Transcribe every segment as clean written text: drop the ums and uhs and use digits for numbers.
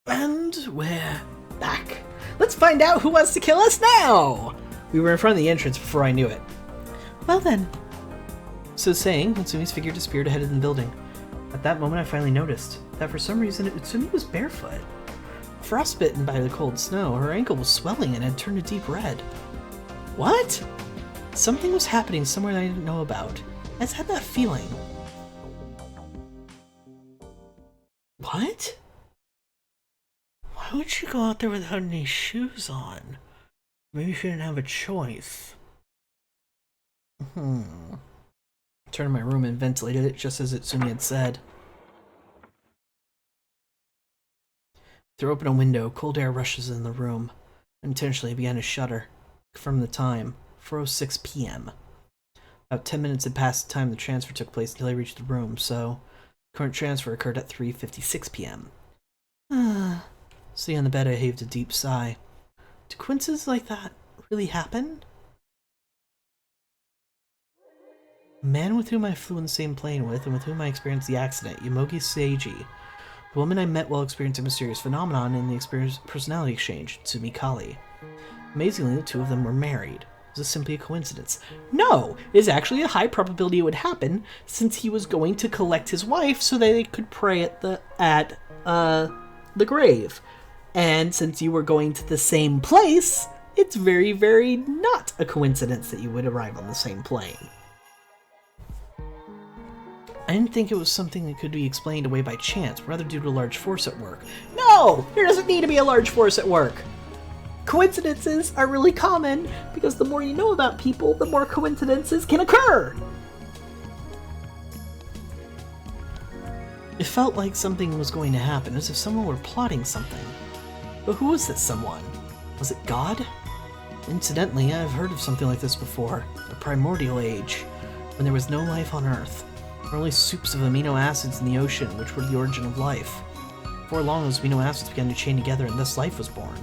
And we're back. Let's find out who wants to kill us now! We were in front of the entrance before I knew it. Well then. So saying, Utsumi's figure disappeared ahead of the building. At that moment I finally noticed that for some reason Utsumi was barefoot. Frostbitten by the cold snow, her ankle was swelling and had turned a deep red. What? Something was happening somewhere that I didn't know about. I just had that feeling. What? Why would she go out there without any shoes on? Maybe she didn't have a choice. Turned to my room and ventilated it just as Utsumi had said. Through open a window, cold air rushes in the room. Unintentionally, I began to shudder. Confirmed the time, 4:06 p.m. About 10 minutes had passed the time the transfer took place until I reached the room, so the current transfer occurred at 3:56 p.m. Sitting on the bed, I heaved a deep sigh. Do coincidences like that really happen? The man with whom I flew in the same plane with and with whom I experienced the accident, Yomogi Seiji. The woman I met while experiencing a mysterious phenomenon in the personality exchange, Tsumi Kali. Amazingly, the two of them were married. Was this simply a coincidence? No! It is actually a high probability it would happen, since he was going to collect his wife so that they could pray at the grave. And since you were going to the same place, it's very, very not a coincidence that you would arrive on the same plane. I didn't think it was something that could be explained away by chance, rather due to a large force at work. No! There doesn't need to be a large force at work! Coincidences are really common, because the more you know about people, the more coincidences can occur! It felt like something was going to happen, as if someone were plotting something. But who was this someone? Was it God? Incidentally, I've heard of something like this before. The primordial age, when there was no life on Earth. There were only soups of amino acids in the ocean, which were the origin of life. Before long, those amino acids began to chain together, and thus life was born.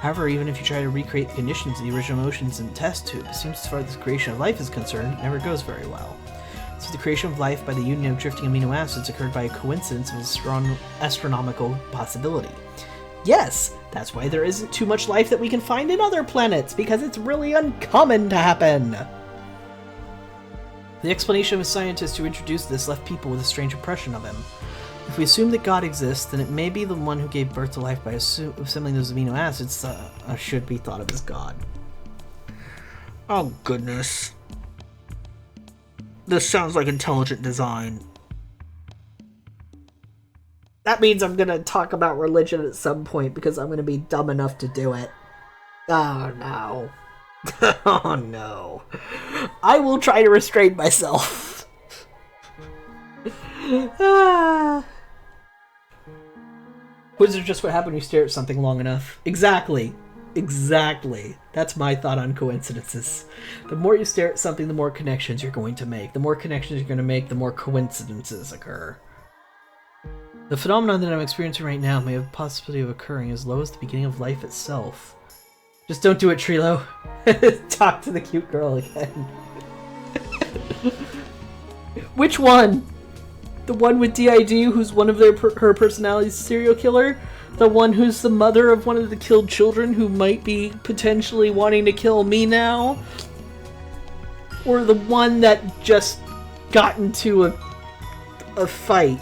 However, even if you try to recreate the conditions of the original oceans in the test tube, it seems as far as the creation of life is concerned, it never goes very well. So the creation of life by the union of drifting amino acids occurred by a coincidence of a strong astronomical possibility. Yes, that's why there isn't too much life that we can find in other planets, because it's really uncommon to happen! The explanation of a scientist who introduced this left people with a strange impression of him. If we assume that God exists, then it may be the one who gave birth to life by assembling those amino acids should be thought of as God. Oh goodness. This sounds like intelligent design. That means I'm gonna talk about religion at some point because I'm gonna be dumb enough to do it. Oh no. Oh no. I will try to restrain myself. Was it just what happened when you stare at something long enough? Exactly. Exactly. That's my thought on coincidences. The more you stare at something, the more connections you're going to make. The more connections you're going to make, the more coincidences occur. The phenomenon that I'm experiencing right now may have the possibility of occurring as low as the beginning of life itself. Just don't do it, Trilo. Talk to the cute girl again. Which one? The one with DID, who's one of her personalities serial killer? The one who's the mother of one of the killed children who might be potentially wanting to kill me now? Or the one that just got into a fight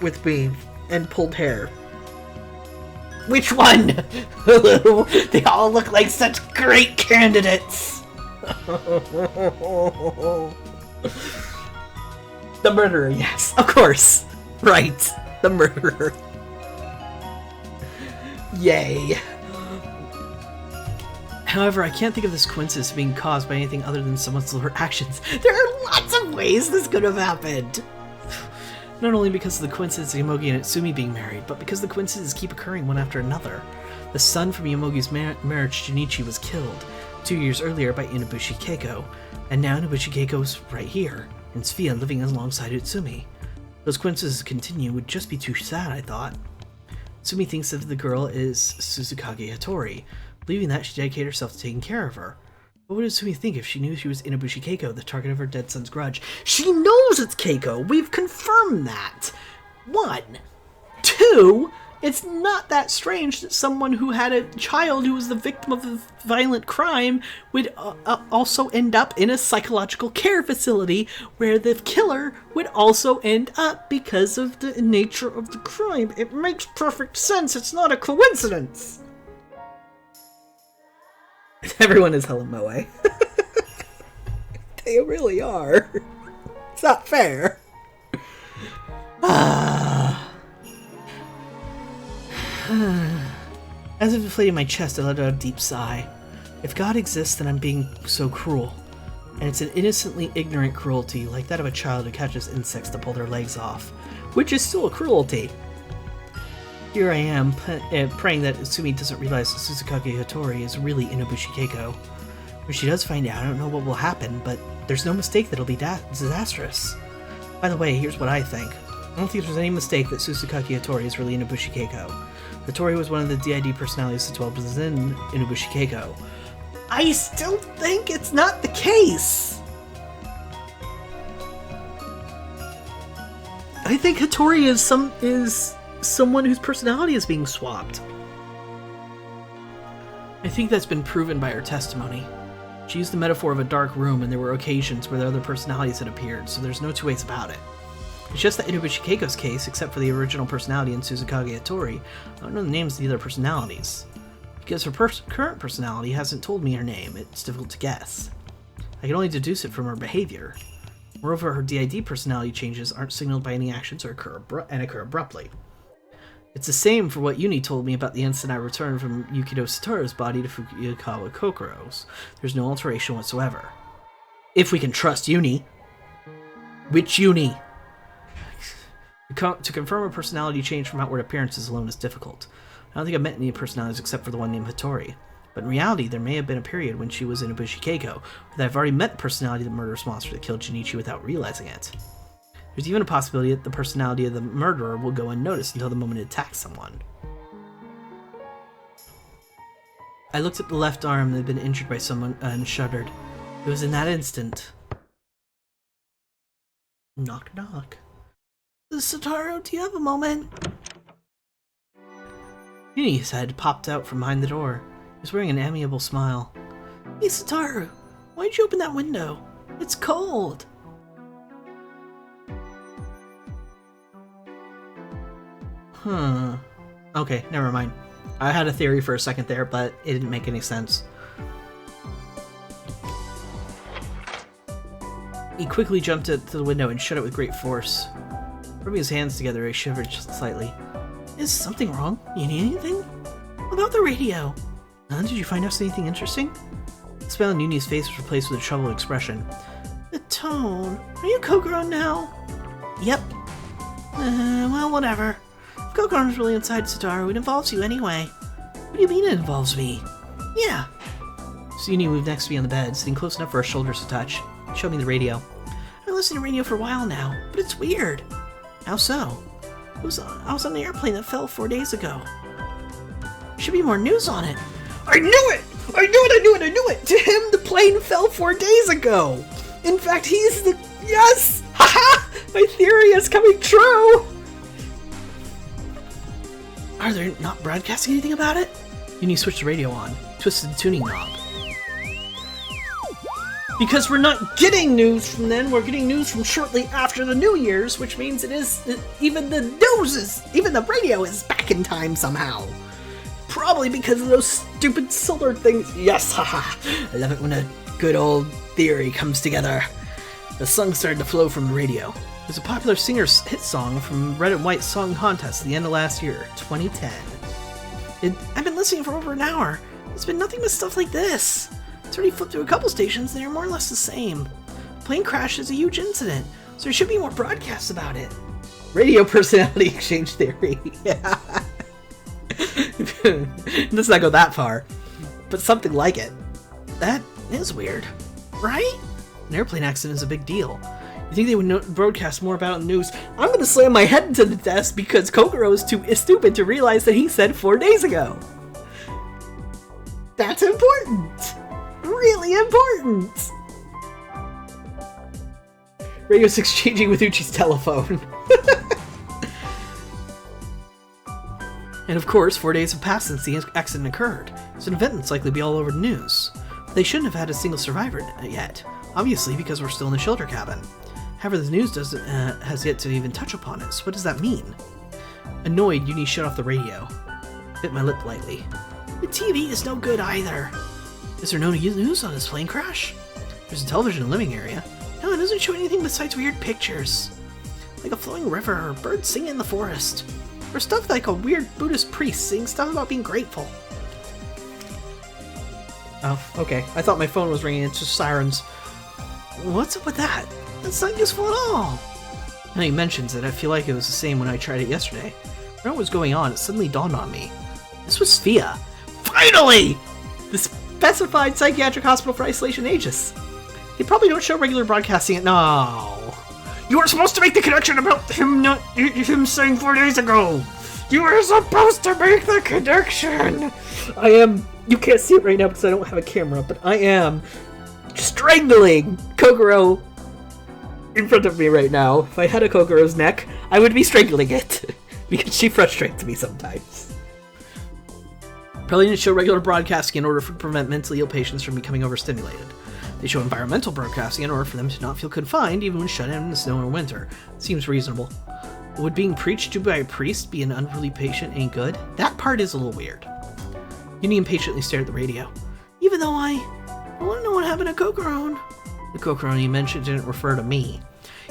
with me and pulled hair? Which one? They all look like such great candidates! The murderer, yes, of course. Right, the murderer. Yay. However, I can't think of this coincidence being caused by anything other than someone's deliberate actions. There are lots of ways this could have happened. Not only because of the coincidence of Yomogi and Utsumi being married, but because the coincidences keep occurring one after another. The son from Yomogi's marriage, Junichi, was killed 2 years earlier by Inabushi Keiko, and now Inabushi Keiko's right here, in Sphia, living alongside Utsumi. Those coincidences continue would just be too sad, I thought. Utsumi thinks of the girl as Suzukage Hattori, believing that she dedicated herself to taking care of her. What would Utsumi think if she knew she was Inabushi Keiko, the target of her dead son's grudge? She knows it's Keiko! We've confirmed that! 1. 2. It's not that strange that someone who had a child who was the victim of a violent crime would also end up in a psychological care facility where the killer would also end up because of the nature of the crime. It makes perfect sense. It's not a coincidence. Everyone is hella moe. They really are. It's not fair. As if inflating my chest, I let out a deep sigh. If God exists, then I'm being so cruel. And it's an innocently ignorant cruelty, like that of a child who catches insects to pull their legs off, which is still a cruelty. Here I am, praying that Sumi doesn't realize that Susukage Hattori is really Inubushi Keiko. When she does find out, I don't know what will happen, but there's no mistake that it'll be disastrous. By the way, here's what I think. I don't think there's any mistake that Susukage Hattori is really Inubushi Keiko. Hattori was one of the DID personalities that dwelled within Inubushi Keiko. I still think it's not the case! I think Hattori is someone whose personality is being swapped. I think that's been proven by her testimony. She used the metaphor of a dark room, and there were occasions where the other personalities had appeared, so there's no two ways about it. It's just that Inubushi Keiko's case, except for the original personality in Susukage Hattori, I don't know the names of the other personalities. Because her current personality hasn't told me her name, it's difficult to guess. I can only deduce it from her behavior. Moreover, her DID personality changes aren't signaled by any actions or occur abruptly. It's the same for what Uni told me about the instant I returned from Yukido Satoru's body to Fukuyakawa Kokoro's. There's no alteration whatsoever. If we can trust Uni. Which Uni? To confirm a personality change from outward appearances alone is difficult. I don't think I've met any personalities except for the one named Hattori. But in reality, there may have been a period when she was in Inubushi Keiko, where I've already met the personality of the murderous monster that killed Junichi without realizing it. There's even a possibility that the personality of the murderer will go unnoticed until the moment it attacks someone. I looked at the left arm that had been injured by someone and shuddered. It was in that instant. Knock knock. Satoru, do you have a moment? Uni's head popped out from behind the door. He was wearing an amiable smile. Hey Satoru, why'd you open that window? It's cold. Okay, never mind. I had a theory for a second there, but it didn't make any sense. He quickly jumped to the window and shut it with great force. Rubbing his hands together, he shivered just slightly. Is something wrong? You need anything? What about the radio? Did you find out anything interesting? The smile on Uni's face was replaced with a troubled expression. The tone. Are you Kokoro now? Yep. Well, whatever. If Kokoro's really inside Satoru, it involves you anyway. What do you mean it involves me? Yeah. So Uni moved next to me on the bed, sitting close enough for her shoulders to touch. She showed me the radio. I've listened to radio for a while now, but it's weird. How so? I was on the airplane that fell 4 days ago. Should be more news on it. I knew it! I knew it! To him, the plane fell 4 days ago! In fact, he's the... Yes! Haha! My theory is coming true! Are they not broadcasting anything about it? Uni switched the radio on, twisted the tuning knob. Because we're not getting news from then, we're getting news from shortly after the New Year's, which means even the radio is back in time somehow. Probably because of those stupid solar things. Yes, haha. I love it when a good old theory comes together. The song started to flow from the radio. It was a popular singer's hit song from Red and White Song Contest at the end of last year, 2010. I've been listening for over an hour. It's been nothing but stuff like this. It's already flipped through a couple stations and they're more or less the same. The plane crash is a huge incident, so there should be more broadcasts about it. Radio personality exchange theory. Yeah. Let's not go that far, but something like it. That is weird, right? An airplane accident is a big deal. You think they would broadcast more about it in the news? I'm gonna slam my head into the desk because Kokoro is too stupid to realize that he said 4 days ago. That's important! Really important! Radio's exchanging with Uchi's telephone. And of course, 4 days have passed since the accident occurred. It's an event that's likely to be all over the news. They shouldn't have had a single survivor yet, obviously because we're still in the shelter cabin. However, the news has yet to even touch upon it, so what does that mean? Annoyed, Uni shut off the radio. Bit my lip lightly. The TV is no good either. Is there no news on this plane crash? There's a television in the living area. No, it doesn't show anything besides weird pictures. Like a flowing river, or birds singing in the forest. Or stuff like a weird Buddhist priest saying stuff about being grateful. Oh, okay. I thought my phone was ringing. It's just sirens. What's up with that? That's not useful at all. Now he mentions it, I feel like it was the same when I tried it yesterday. When I know what was going on, it suddenly dawned on me. This was Sphia. Finally! The specified psychiatric hospital for isolation ages. They probably don't show regular broadcasting it. No. You were supposed to make the connection about him saying 4 days ago. You were supposed to make the connection. I am. You can't see it right now because I don't have a camera, but I am strangling Kokoro in front of me right now. If I had a Kokoro's neck, I would be strangling it because she frustrates me sometimes. Probably didn't show regular broadcasting in order to prevent mentally ill patients from becoming overstimulated. They show environmental broadcasting in order for them to not feel confined even when shut in the snow in winter. Seems reasonable. Would being preached to by a priest be an unruly patient ain't good? That part is a little weird. Uni impatiently stared at the radio. Even though I want to know what happened to Kokoro. The Kokoro he mentioned didn't refer to me.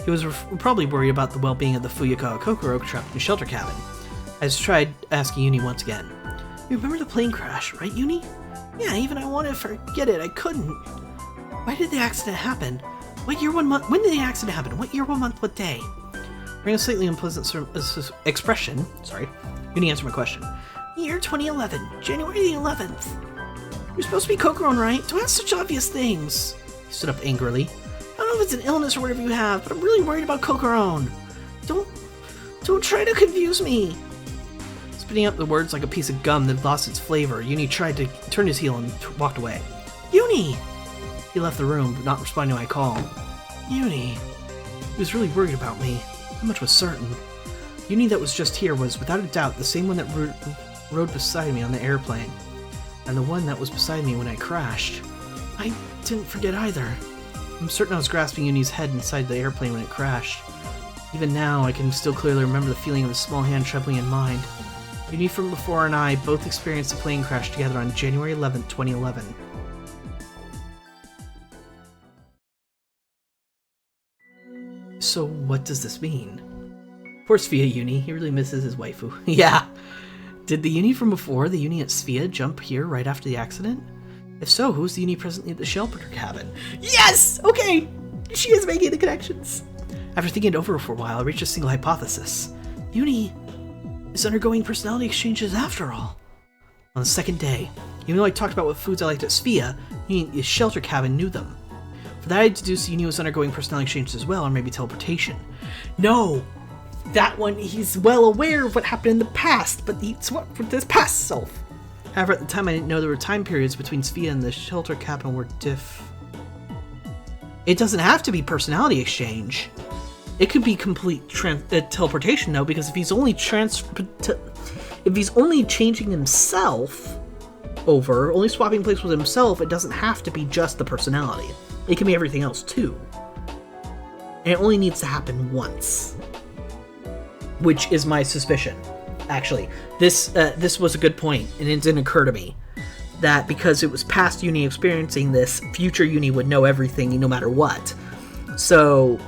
He was probably worried about the well-being of the Fuyakawa Kokoro trapped in the shelter cabin. I just tried asking Uni once again. You remember the plane crash, right, Uni? Yeah, even I wanted to forget it, I couldn't. Why did the accident happen? What year, 1 month? When did the accident happen? What year, 1 month, what day? Wearing a slightly unpleasant expression, Uni answered my question. Year 2011, January the 11th. You're supposed to be Kokoro, right? Don't ask such obvious things. He stood up angrily. I don't know if it's an illness or whatever you have, but I'm really worried about Kokoro. Don't try to confuse me. Spitting out the words like a piece of gum that lost its flavor, Uni tried to turn his heel and walked away. Uni! He left the room, but not responding to my call. Uni. He was really worried about me. That much was certain. Uni that was just here was, without a doubt, the same one that rode beside me on the airplane. And the one that was beside me when I crashed. I didn't forget either. I'm certain I was grasping Uni's head inside the airplane when it crashed. Even now, I can still clearly remember the feeling of his small hand trembling in mine. Uni from before and I both experienced a plane crash together on January 11th, 2011. So what does this mean? Poor Sphia Uni, he really misses his waifu. Yeah! Did the Uni from before, the Uni at Sphia, jump here right after the accident? If so, who's the Uni presently at the shelter cabin? Yes! Okay! She is making the connections! After thinking it over for a while, I reached a single hypothesis. Uni is undergoing personality exchanges after all. On the second day, even though I talked about what foods I liked at Sphia, the shelter cabin knew them. For that I deduced Uni was undergoing personality exchanges as well, or maybe teleportation. No! That one, he's well aware of what happened in the past, but he's what for this past self. However, at the time I didn't know there were time periods between Sphia and the shelter cabin were It doesn't have to be personality exchange. It could be complete teleportation though, because if he's only changing himself over, only swapping places with himself, it doesn't have to be just the personality. It can be everything else too. And it only needs to happen once. Which is my suspicion. Actually, this was a good point, and it didn't occur to me that because it was past Uni experiencing this, future Uni would know everything no matter what. So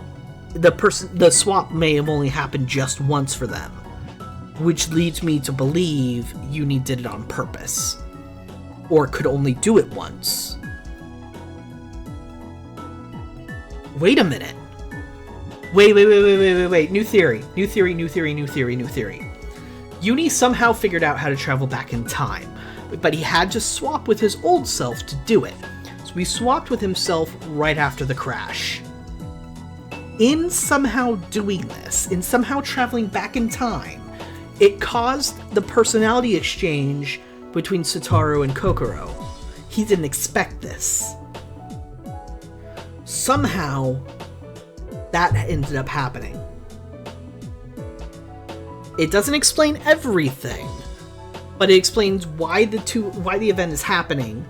the swap may have only happened just once for them, which leads me to believe Uni did it on purpose, or could only do it once. Wait a minute. Wait. New theory. Uni somehow figured out how to travel back in time, but he had to swap with his old self to do it. So he swapped with himself right after the crash. In somehow doing this, in somehow traveling back in time, it caused the personality exchange between Satoru and Kokoro. He didn't expect this. Somehow, that ended up happening. It doesn't explain everything, but it explains why the event is happening.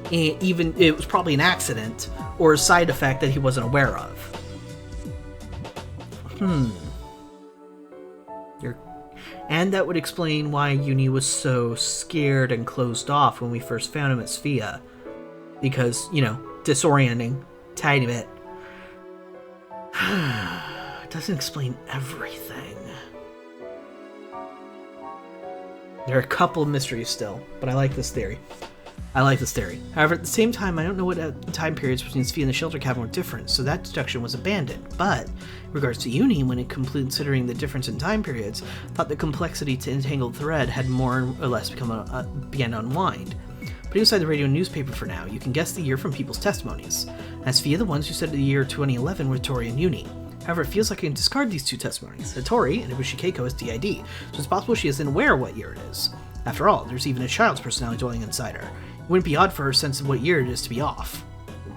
And even it was probably an accident or a side effect that he wasn't aware of. And that would explain why Uni was so scared and closed off when we first found him at Sphia. Because, disorienting. Tiny bit. It doesn't explain everything. There are a couple of mysteries still, but I like this theory. However, at the same time, I don't know what time periods between Sphia and the shelter cabin were different, so that deduction was abandoned. But, in regards to Uni, when considering the difference in time periods, thought the complexity to entangled thread had more or less began to unwind. Putting aside the radio and newspaper for now, you can guess the year from people's testimonies. As Sphia, the ones who said the year 2011 were Tori and Uni. However, it feels like I can discard these two testimonies. Tori and Ibushi Keiko is DID, so it's possible she isn't aware of what year it is. After all, there's even a child's personality dwelling inside her. It wouldn't be odd for her sense of what year it is to be off.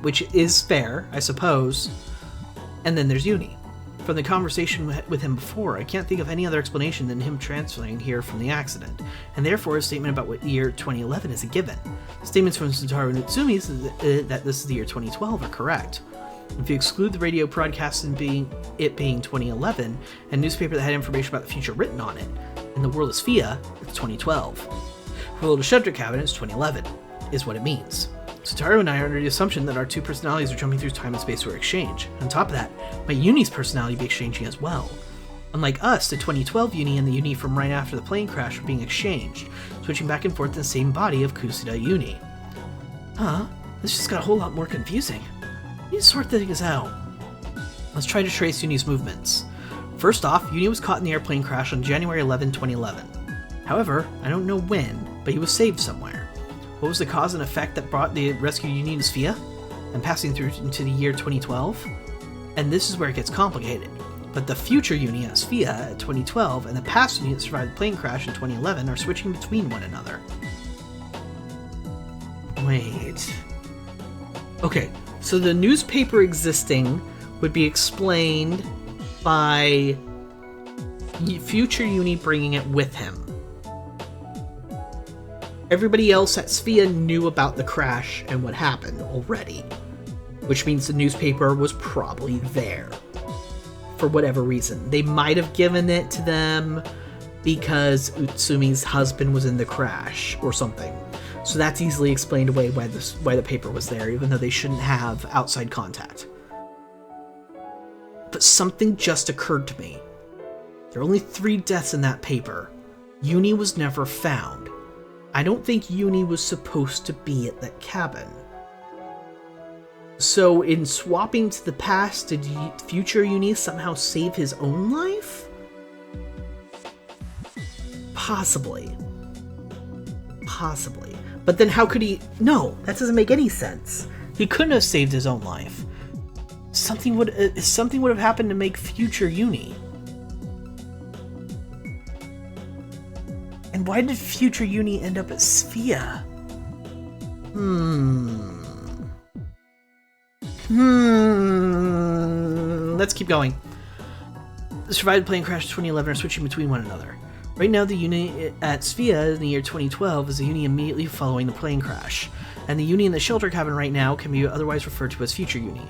Which is fair, I suppose. And then there's Uni. From the conversation with him before, I can't think of any other explanation than him transferring here from the accident, and therefore his statement about what year 2011 is a given. Statements from Satoru Natsumi that this is the year 2012 are correct. If you exclude the radio broadcast and being 2011, and newspaper that had information about the future written on it, in the world of Sphia, it's 2012. For the Little Shelter Cabin, it's 2011, is what it means. Satoru and I are under the assumption that our two personalities are jumping through time and space for exchange. On top of that, my Uni's personality be exchanging as well. Unlike us, the 2012 Uni and the Uni from right after the plane crash are being exchanged, switching back and forth in the same body of Kusuda Uni. This just got a whole lot more confusing. I need to sort things out. Let's try to trace Uni's movements. First off, Uni was caught in the airplane crash on January 11, 2011. However, I don't know when, but he was saved somewhere. What was the cause and effect that brought the rescued Uni to Sphia? And passing through into the year 2012? And this is where it gets complicated. But the future Uni at Sphia at 2012 and the past Uni that survived the plane crash in 2011 are switching between one another. Wait. Okay, so the newspaper existing would be explained by future Uni bringing it with him. Everybody else at Sphia knew about the crash and what happened already, which means the newspaper was probably there for whatever reason. They might have given it to them because Utsumi's husband was in the crash or something. So that's easily explained away why the paper was there, even though they shouldn't have outside contact. But something just occurred to me. There are only 3 deaths in that paper. Uni was never found. I don't think Uni was supposed to be at that cabin. So in swapping to the past, did future Uni somehow save his own life? Possibly. But then how could he... No, that doesn't make any sense. He couldn't have saved his own life. Something would have happened to make future Uni. And why did future Uni end up at Sphia? Let's keep going. The survived plane crash in 2011 are switching between one another. Right now, the Uni at Sphia in the year 2012 is the Uni immediately following the plane crash, and the Uni in the shelter cabin right now can be otherwise referred to as future Uni.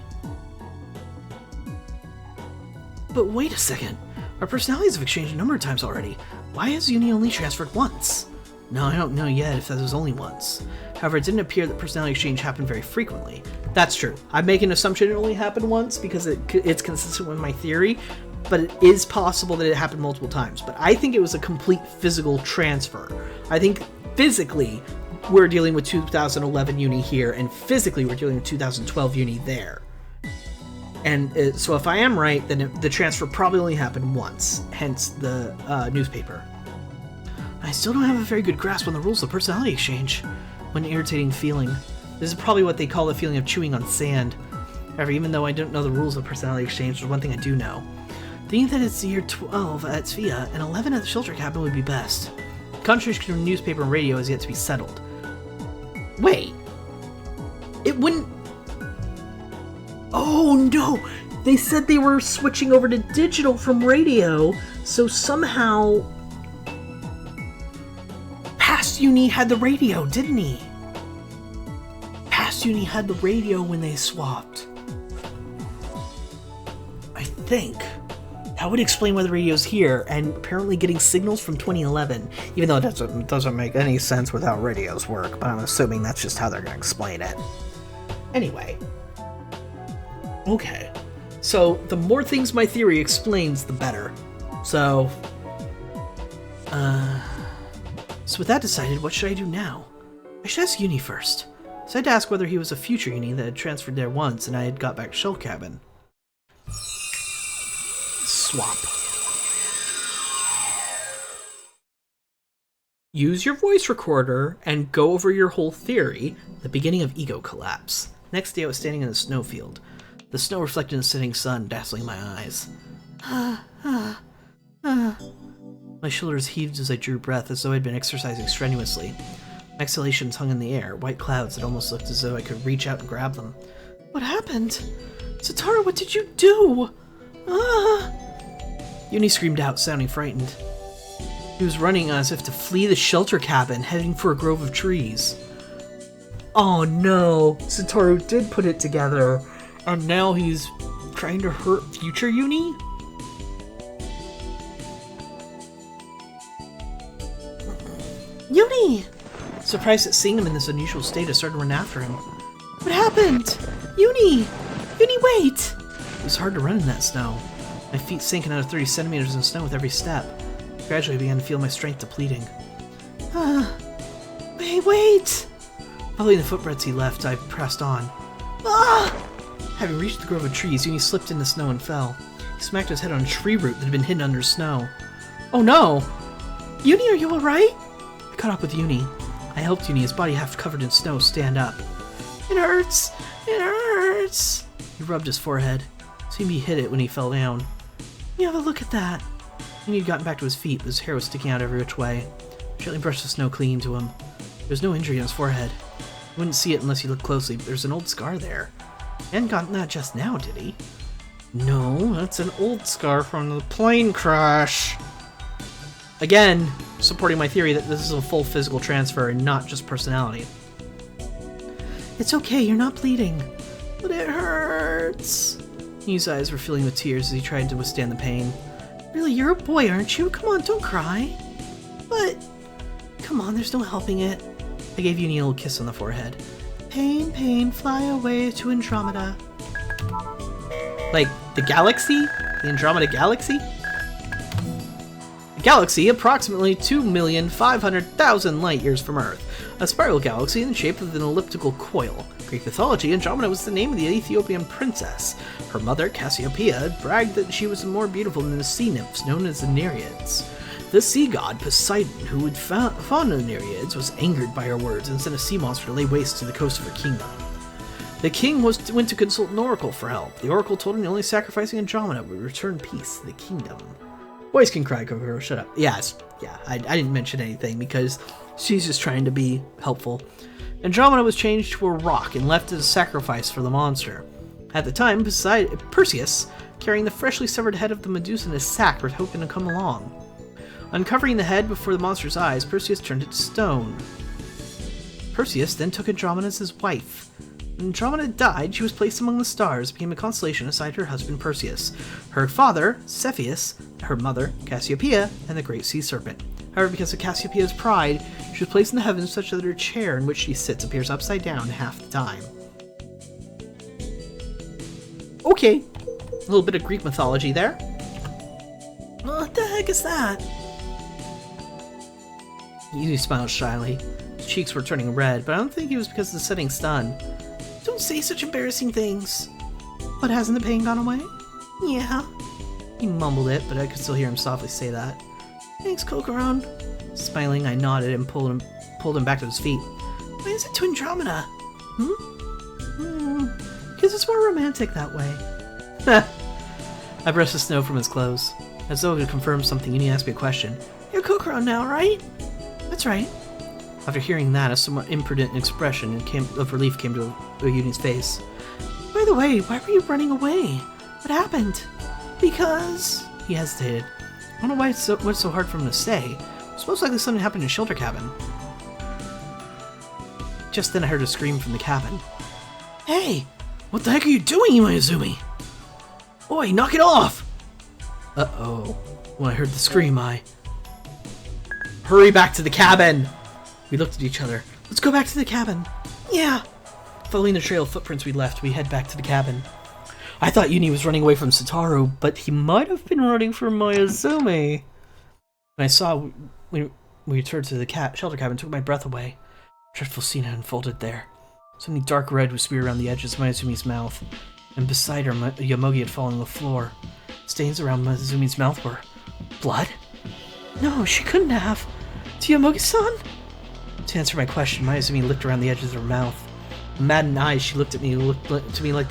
But wait a second, our personalities have exchanged a number of times already. Why has Uni only transferred once? No, I don't know yet if that was only once. However, it didn't appear that personality exchange happened very frequently. That's true. I'm making an assumption it only happened once because it's consistent with my theory, but it is possible that it happened multiple times. But I think it was a complete physical transfer. I think physically we're dealing with 2011 Uni here, and physically we're dealing with 2012 Uni there. And so if I am right, then the transfer probably only happened once, hence the newspaper. I still don't have a very good grasp on the rules of personality exchange. What an irritating feeling. This is probably what they call the feeling of chewing on sand. However, even though I don't know the rules of personality exchange, there's one thing I do know. Thinking that it's the year 12 at Sphia and 11 at the shelter cabin would be best. The contradiction between newspaper and radio is yet to be settled. Wait. It wouldn't... Oh no! They said they were switching over to digital from radio, so somehow... Past Uni had the radio, didn't he? Past Uni had the radio when they swapped. I think. That would explain why the radio's here, and apparently getting signals from 2011, even though it doesn't make any sense with how radios work, but I'm assuming that's just how they're going to explain it. Anyway. Okay. So, the more things my theory explains, the better. So with that decided, what should I do now? I should ask Uni first. So I had to ask whether he was a future Uni that had transferred there once and I had got back to Shell Cabin. Swap. Use your voice recorder and go over your whole theory, the beginning of ego collapse. Next day I was standing in the snowfield. The snow reflected in the setting sun, dazzling my eyes. My shoulders heaved as I drew breath, as though I'd been exercising strenuously. My exhalations hung in the air, white clouds that almost looked as though I could reach out and grab them. What happened? Satoru, what did you do? Uni screamed out, sounding frightened. He was running as if to flee the shelter cabin, heading for a grove of trees. Oh no, Satoru did put it together, and now he's trying to hurt future Uni? Uni! Surprised at seeing him in this unusual state, I started to run after him. What happened? Uni! Uni, wait! It was hard to run in that snow. My feet sank another 30 centimeters in snow with every step. Gradually I began to feel my strength depleting. Wait! Following the footprints he left, I pressed on. Having reached the grove of trees, Uni slipped in the snow and fell. He smacked his head on a tree root that had been hidden under snow. Oh no! Uni, are you alright? I caught up with Uni. I helped Uni, his body half covered in snow, stand up. It hurts! It hurts! He rubbed his forehead. Seemed he hit it when he fell down. You have a look at that. Uni had gotten back to his feet, but his hair was sticking out every which way. I gently brushed the snow clean to him. There was no injury on his forehead. You wouldn't see it unless you looked closely, but there's an old scar there. He hadn't gotten that just now, did he? No, that's an old scar from the plane crash. Again, supporting my theory that this is a full physical transfer and not just personality. It's okay, you're not bleeding. But it hurts. His eyes were filling with tears as he tried to withstand the pain. Really, you're a boy, aren't you? Come on, don't cry. But... come on, there's no helping it. I gave Uni a little kiss on the forehead. Pain, pain, fly away to Andromeda. Like, the galaxy? The Andromeda Galaxy? A galaxy approximately 2,500,000 light-years from Earth. A spiral galaxy in the shape of an elliptical coil. Greek mythology, Andromeda was the name of the Ethiopian princess. Her mother, Cassiopeia, bragged that she was more beautiful than the sea nymphs known as the Nereids. The sea god, Poseidon, who had fawned on the Nereids, was angered by her words and sent a sea monster to lay waste to the coast of her kingdom. The king went to consult an oracle for help. The oracle told him that only sacrificing Andromeda would return peace to the kingdom. Boys can cry, Kokoro, shut up. Yes, yeah, I didn't mention anything because she's just trying to be helpful. Andromeda was changed to a rock and left as a sacrifice for the monster. At the time, Perseus, carrying the freshly severed head of the Medusa in his sack, was hoping to come along. Uncovering the head before the monster's eyes, Perseus turned it to stone. Perseus then took Andromeda as his wife. When Andromeda died, she was placed among the stars, became a constellation aside her husband Perseus, her father, Cepheus, her mother, Cassiopeia, and the great sea serpent. However, because of Cassiopeia's pride, she was placed in the heavens such that her chair in which she sits appears upside down half the time. Okay, a little bit of Greek mythology there. What the heck is that? Uni smiled shyly. His cheeks were turning red, but I don't think it was because of the setting sun. Don't say such embarrassing things. But hasn't the pain gone away? Yeah. He mumbled it, but I could still hear him softly say that. Thanks, Kokoron. Smiling, I nodded and pulled him back to his feet. Why is it to Andromeda? Because it's more romantic that way. I brushed the snow from his clothes. As though it could confirm something, Uni asked me a question. You're Kokoron now, right? That's right. After hearing that, a somewhat imprudent expression of relief came to Uni's face. By the way, why were you running away? What happened? Because... He hesitated. I don't know why what's so hard for him to say. It's most likely something happened in Shelter Cabin. Just then I heard a scream from the cabin. Hey! What the heck are you doing, Mayuzumi? Oi, knock it off! Uh-oh. When I heard the scream, I... Hurry back to the cabin! We looked at each other. Let's go back to the cabin. Yeah! Following the trail of footprints we left, we head back to the cabin. I thought Uni was running away from Satoru, but he might have been running from Mayuzumi. When I saw we returned to the shelter cabin, took my breath away. A dreadful scene had unfolded there. Something dark red was smeared around the edges of Mayuzumi's mouth, and beside her, Yomogi had fallen on the floor. Stains around Mayuzumi's mouth were blood? No, she couldn't have. To Yomogi-san? To answer my question, Mayuzumi licked around the edges of her mouth. With maddened eyes, she looked at me and looked to me like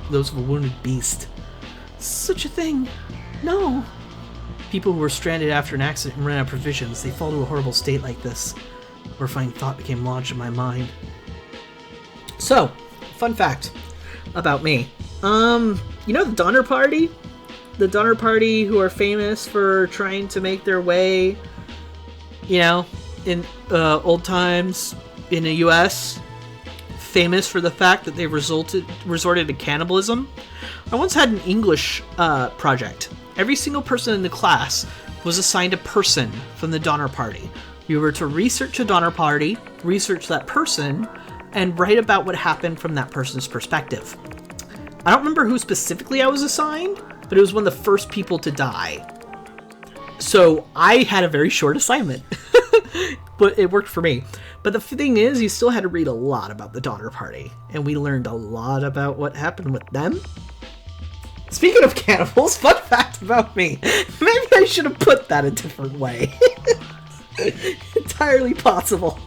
those of a wounded beast. Such a thing. No. People who were stranded after an accident and ran out of provisions, they fall to a horrible state like this. A horrifying thought became lodged in my mind. So, fun fact about me. You know the Donner Party? The Donner Party who are famous for trying to make their way, you know, in old times in the US. Famous for the fact that they resorted to cannibalism. I once had an English project. Every single person in the class was assigned a person from the Donner Party. We were to research a Donner Party, research that person, and write about what happened from that person's perspective. I don't remember who specifically I was assigned, but it was one of the first people to die. So I had a very short assignment, but it worked for me. But the thing is, you still had to read a lot about the Donner Party, and we learned a lot about what happened with them. Speaking of cannibals, fun fact about me. Maybe I should have put that a different way. Entirely possible.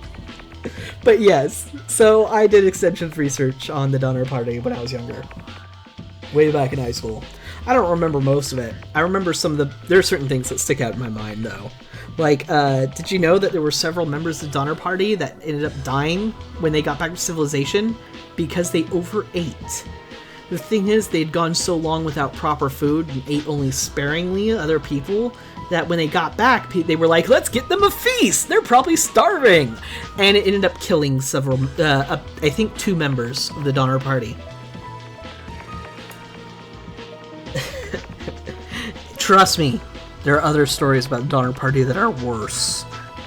But yes, so I did extensive research on the Donner Party when I was younger. Way back in high school. I don't remember most of it. I remember there are certain things that stick out in my mind, though. Like, did you know that there were several members of the Donner Party that ended up dying when they got back to civilization because they overate? The thing is, they'd gone so long without proper food and ate only sparingly other people that when they got back, they were like, let's get them a feast! They're probably starving! And it ended up killing several, I think 2 members of the Donner Party. Trust me, there are other stories about the Donner Party that are worse,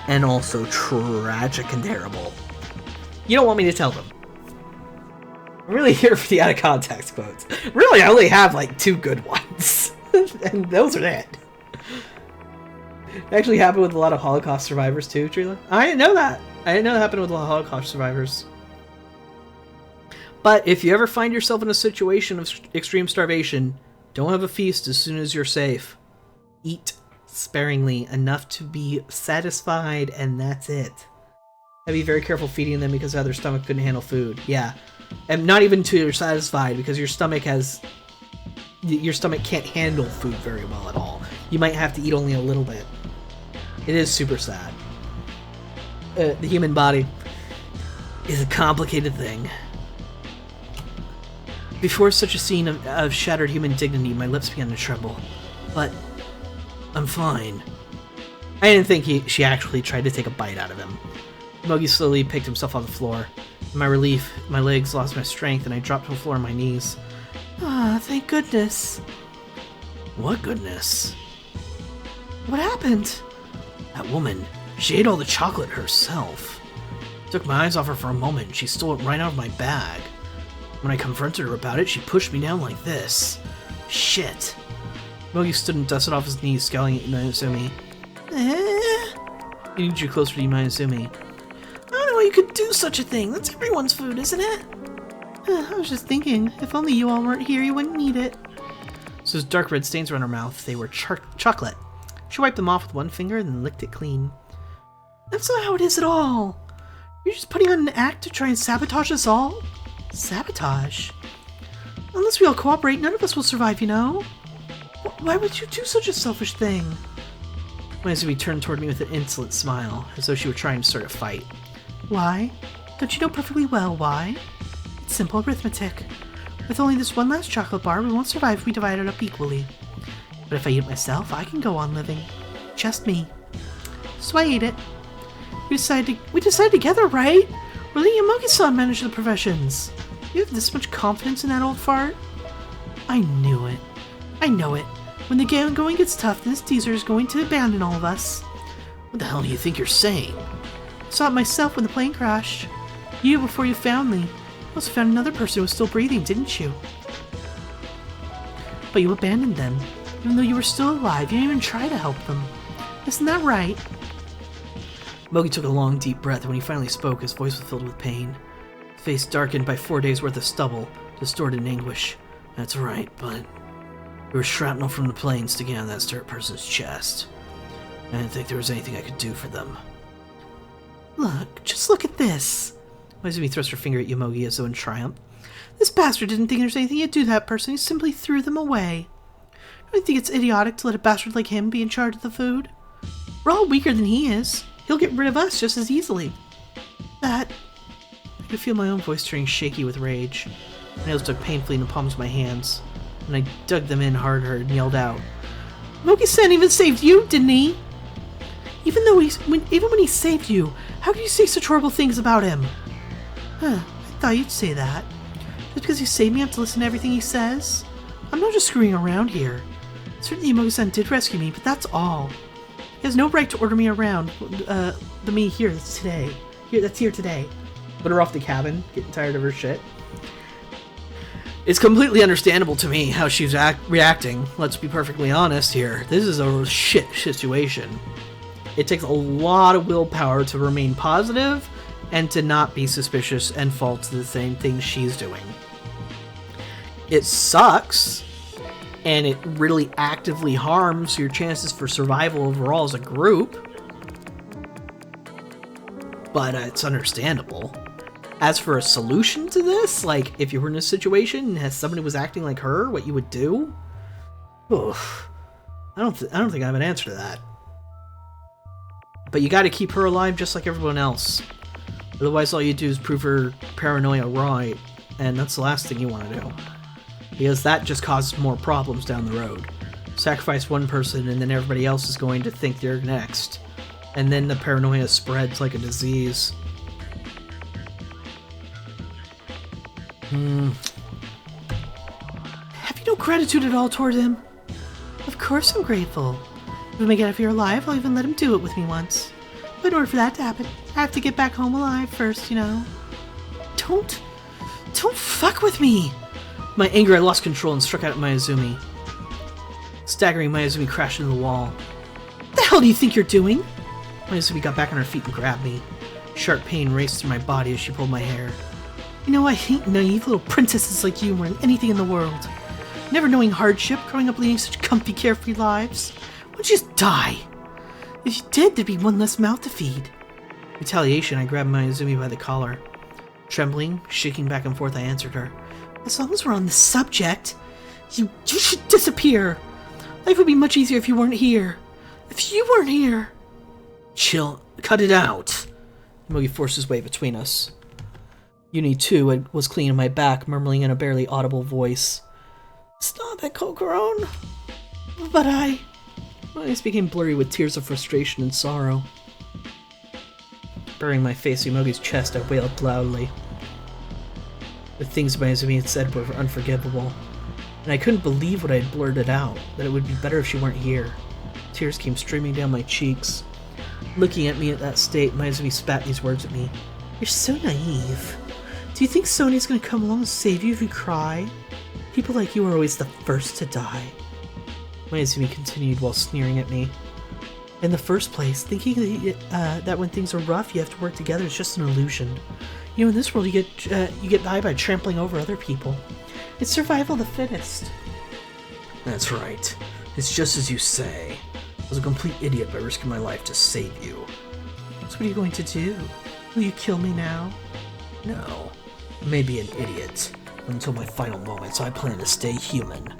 and also tragic and terrible. You don't want me to tell them. I'm really here for the out of context quotes. Really, I only have like 2 good ones, and those are it. It actually happened with a lot of Holocaust survivors too, Trila. I didn't know that. I didn't know that happened with a lot of Holocaust survivors. But if you ever find yourself in a situation of extreme starvation, don't have a feast as soon as you're safe. Eat sparingly, enough to be satisfied, and that's it. Be very careful feeding them because their stomach couldn't handle food. Yeah. And not even till you're satisfied, because your stomach can't handle food very well at all. You might have to eat only a little bit. It is super sad. The human body is a complicated thing. Before such a scene of shattered human dignity, my lips began to tremble. But I'm fine. I didn't think she actually tried to take a bite out of him. Mogi slowly picked himself off the floor. In my relief, my legs lost my strength and I dropped to the floor on my knees. Ah, thank goodness. What goodness? What happened? That woman, she ate all the chocolate herself. I took my eyes off her for a moment and she stole it right out of my bag. When I confronted her about it, she pushed me down like this. Shit. Mogi stood and dusted off his knees, scowling at Mayuzumi. He drew closer to Mayuzumi. I don't know how you could do such a thing. That's everyone's food, isn't it? I was just thinking, if only you all weren't here, you wouldn't need it. So those dark red stains around her mouth, they were chocolate. She wiped them off with one finger and then licked it clean. That's not how it is at all. You're just putting on an act to try and sabotage us all? Sabotage? Unless we all cooperate, none of us will survive, you know? Why would you do such a selfish thing? Mayuzumi turned toward me with an insolent smile, as though she were trying to start a fight. Why? Don't you know perfectly well why? It's simple arithmetic. With only this one last chocolate bar, we won't survive if we divide it up equally. But if I eat it myself, I can go on living. Just me. So I ate it. We decided together, right? Well, Yamogi-san managed the professions. You have this much confidence in that old fart? I knew it. I know it. When the going gets tough, this teaser is going to abandon all of us. What the hell do you think you're saying? I saw it myself when the plane crashed. You, before you found me. You also found another person who was still breathing, didn't you? But you abandoned them. Even though you were still alive, you didn't even try to help them. Isn't that right? Mogi took a long, deep breath. When he finally spoke, his voice was filled with pain. His face darkened by 4 days' worth of stubble, distorted in anguish. That's right, but there was shrapnel from the plane sticking out of that hurt person's chest. I didn't think there was anything I could do for them. Look, just look at this. Mayuzumi thrust her finger at Yomogi as though in triumph. This bastard didn't think there was anything he'd do to that person. He simply threw them away. I think it's idiotic to let a bastard like him be in charge of the food. We're all weaker than he is. He'll get rid of us just as easily. I could feel my own voice turning shaky with rage. My nails dug painfully in the palms of my hands, and I dug them in harder and yelled out. Mogi-san even saved you, didn't he? Even when he saved you, how can you say such horrible things about him? Huh, I thought you'd say that. Just because you saved me, I have to listen to everything he says? I'm not just screwing around here. Certainly Mogi-san did rescue me, but that's all. He has no right to order me around, the me here that's here today. Put her off the cabin, getting tired of her shit. It's completely understandable to me how she's reacting. Let's be perfectly honest here. This is a shit situation. It takes a lot of willpower to remain positive and to not be suspicious and fall to the same thing she's doing. It sucks, and it really actively harms your chances for survival overall as a group. But it's understandable. As for a solution to this, like if you were in a situation and somebody was acting like her, what you would do? Oof. I don't think I have an answer to that. But you gotta keep her alive just like everyone else. Otherwise all you do is prove her paranoia right, and that's the last thing you want to do. Because that just causes more problems down the road. Sacrifice one person and then everybody else is going to think they're next. And then the paranoia spreads like a disease. Have you no gratitude at all toward him? Of course I'm grateful. If we make it out of here alive, I'll even let him do it with me once. But in order for that to happen, I have to get back home alive first, you know. Don't fuck with me! My anger, I lost control and struck out at Mayuzumi. Staggering, Mayuzumi crashed into the wall. What the hell do you think you're doing? Mayuzumi got back on her feet and grabbed me. Sharp pain raced through my body as she pulled my hair. You know, I hate naive little princesses like you more than anything in the world. Never knowing hardship, growing up leading such comfy, carefree lives. Why don't you just die? If you did, there'd be one less mouth to feed. Retaliation, I grabbed Mayuzumi by the collar. Trembling, shaking back and forth, I answered her. As long as we're on the subject, you should disappear. Life would be much easier if you weren't here. If you weren't here. Chill. Cut it out. Mogi forced his way between us. Uni, too, was cleaning my back, murmuring in a barely audible voice. Stop it, Kokoron. But My eyes became blurry with tears of frustration and sorrow. Burying my face in Mogi's chest, I wailed loudly. The things Mayuzumi had said were unforgivable, and I couldn't believe what I had blurted out, that it would be better if she weren't here. Tears came streaming down my cheeks. Looking at me at that state, Mayuzumi spat these words at me. You're so naive. Do you think Sony's gonna come along and save you if you cry? People like you are always the first to die. Mayuzumi continued while sneering at me. In the first place, thinking that when things are rough you have to work together is just an illusion. You know, in this world you get by trampling over other people. It's survival of the fittest. That's right. It's just as you say. I was a complete idiot by risking my life to save you. So what are you going to do? Will you kill me now? No. I may be an idiot. Until my final moments, I plan to stay human.